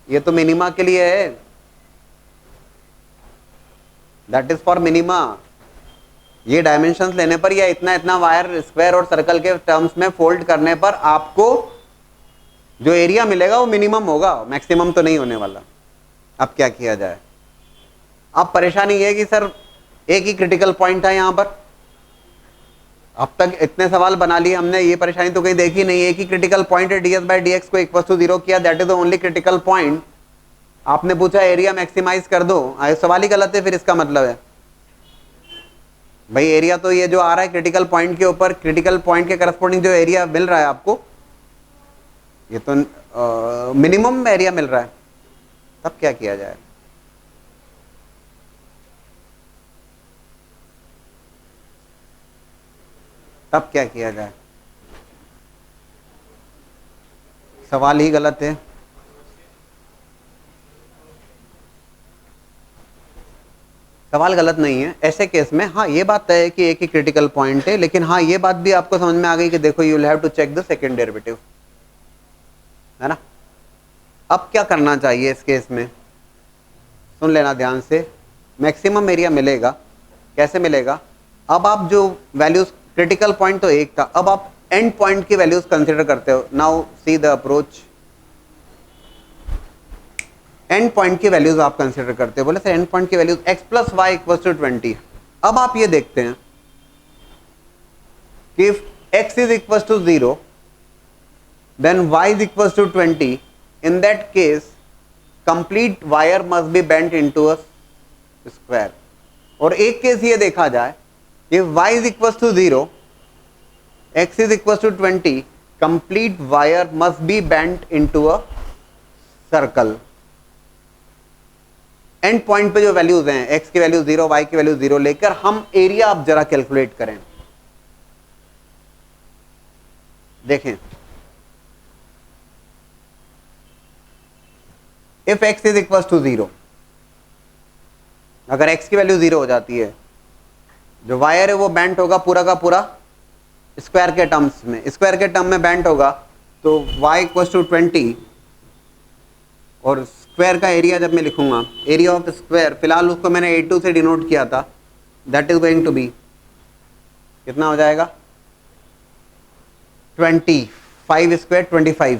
ये तो मिनिमा के लिए है, दैट इज फॉर मिनिमा। ये डायमेंशंस लेने पर या इतना इतना वायर स्क्वायर और सर्कल के टर्म्स में फोल्ड करने पर आपको जो एरिया मिलेगा वो मिनिमम होगा, मैक्सिमम तो नहीं होने वाला। अब क्या किया जाए? अब परेशानी ये है कि सर एक ही क्रिटिकल पॉइंट है यहाँ पर, अब तक इतने सवाल बना लिए हमने, ये परेशानी तो कहीं देखी नहीं। एक ही क्रिटिकल पॉइंट है, ds/dx को इक्वल टू 0 किया, that is the only critical point. आपने पूछा एरिया मैक्सिमाइज कर दो, सवाल ही गलत है। फिर इसका मतलब है भाई एरिया तो ये जो आ रहा है क्रिटिकल पॉइंट के ऊपर, क्रिटिकल पॉइंट के करस्पॉन्डिंग जो एरिया मिल रहा है आपको, ये तो मिनिमम एरिया मिल रहा है। तब क्या किया जाए? तब क्या किया जाए? सवाल ही गलत है। सवाल गलत नहीं है ऐसे केस में। हाँ ये बात तय है कि एक ही क्रिटिकल पॉइंट है, लेकिन हाँ ये बात भी आपको समझ में आ गई कि देखो you will have to check the second derivative, है ना। अब क्या करना चाहिए इस केस में? सुन लेना ध्यान से। मैक्सिमम एरिया मिलेगा, कैसे मिलेगा? अब आप जो वैल्यूज, क्रिटिकल पॉइंट तो एक था, अब आप एंड पॉइंट की वैल्यूज कंसीडर करते हो। Now see the approach. End point की वैल्यूज आप कंसीडर करते हो। बोले सर एंड पॉइंट की values x plus y equal to 20। अब आप ये देखते हैं कि if x is equal to 0 then y is equal to 20, in that case complete wire must be bent into a square. और एक केस ये देखा जाए, if y is equals to 0, x is equals to 20, complete wire must be bent into a circle। And point पे जो values हैं, x की value 0, y की वैल्यू 0 लेकर हम एरिया आप जरा कैलकुलेट करें। देखें, if x is equals to 0, अगर x की वैल्यू 0 हो जाती है, जो वायर है वो बेंट होगा पूरा का पूरा स्क्वायर के टर्म्स में, स्क्वायर के टर्म में बेंट होगा, तो y इक्वल्स टू 20, और स्क्वायर का एरिया जब मैं लिखूंगा, एरिया ऑफ स्क्वायर, फिलहाल उसको मैंने A2 से डिनोट किया था, that is going to be कितना हो जाएगा? 25 स्क्वायर 25।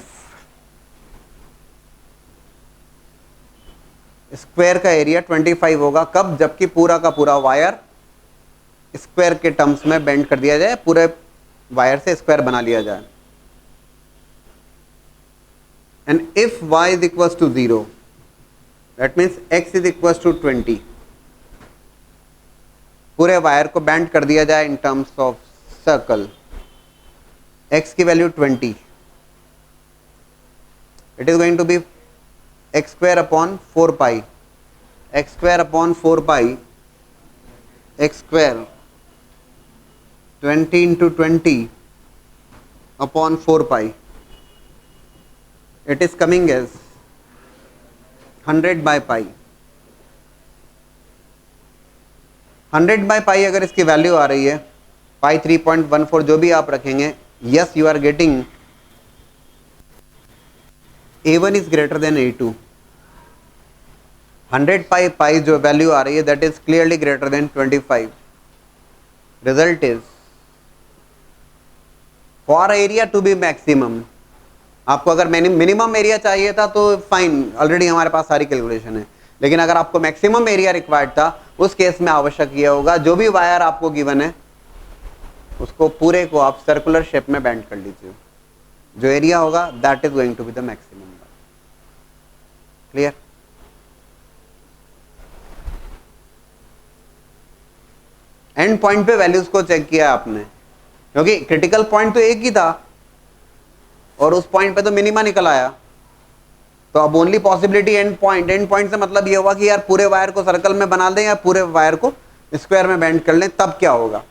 स्क्वायर का एरिया 25 होगा। कब? जबकि पूरा का पूरा वायर स्क्वायर के टर्म्स में बेंड कर दिया जाए, पूरे वायर से स्क्वायर बना लिया जाए। And if y is equals to 0, that means x is equals to 20, पूरे वायर को बेंड कर दिया जाए in terms of circle. x की value 20, it is going to be x square upon 4 pi, x square upon 4 pi, x square 20 into 20 upon 4 pi, it is coming as 100 by pi। 100 by pi अगर इसकी value आ रही है पाई 3.14, जो भी आप रखेंगे, yes you are getting A1 is greater than A2। 100 pi जो वैल्यू आ रही है that is clearly greater than 25। Result is for area to be maximum, आपको अगर मिनिमम एरिया चाहिए था तो फाइन, ऑलरेडी हमारे पास सारी कैलकुलेशन है, लेकिन अगर आपको मैक्सिमम एरिया रिक्वायर्ड था, उस केस में आवश्यक ये होगा जो भी वायर आपको गिवन है उसको पूरे को आप सर्कुलर शेप में बेंड कर लीजिए, जो एरिया होगा that is going to be the maximum. Clear? And point पे वैल्यूज को चेक किया आपने, क्योंकि क्रिटिकल पॉइंट तो एक ही था और उस पॉइंट पे तो मिनिमा निकल आया। तो अब only possibility and point. And point से मतलब ये हुआ कि यार पूरे वायर को सर्कल में बना दें या पूरे वायर को स्क्वायर में बेंड कर लें, तब क्या होगा।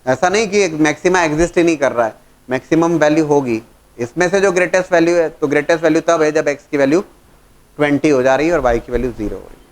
ऐसा नहीं कि मैक्सिमा एग्जिस्ट ही नहीं कर रहा है, मैक्सिमम वैल्यू होगी। इसमें से जो ग्रेटेस्ट वैल्यू है, तो ग्रेटेस्ट वैल्यू तब है जब x की वैल्यू 20 हो जा रही है और y की वैल्यू 0 हो रही है।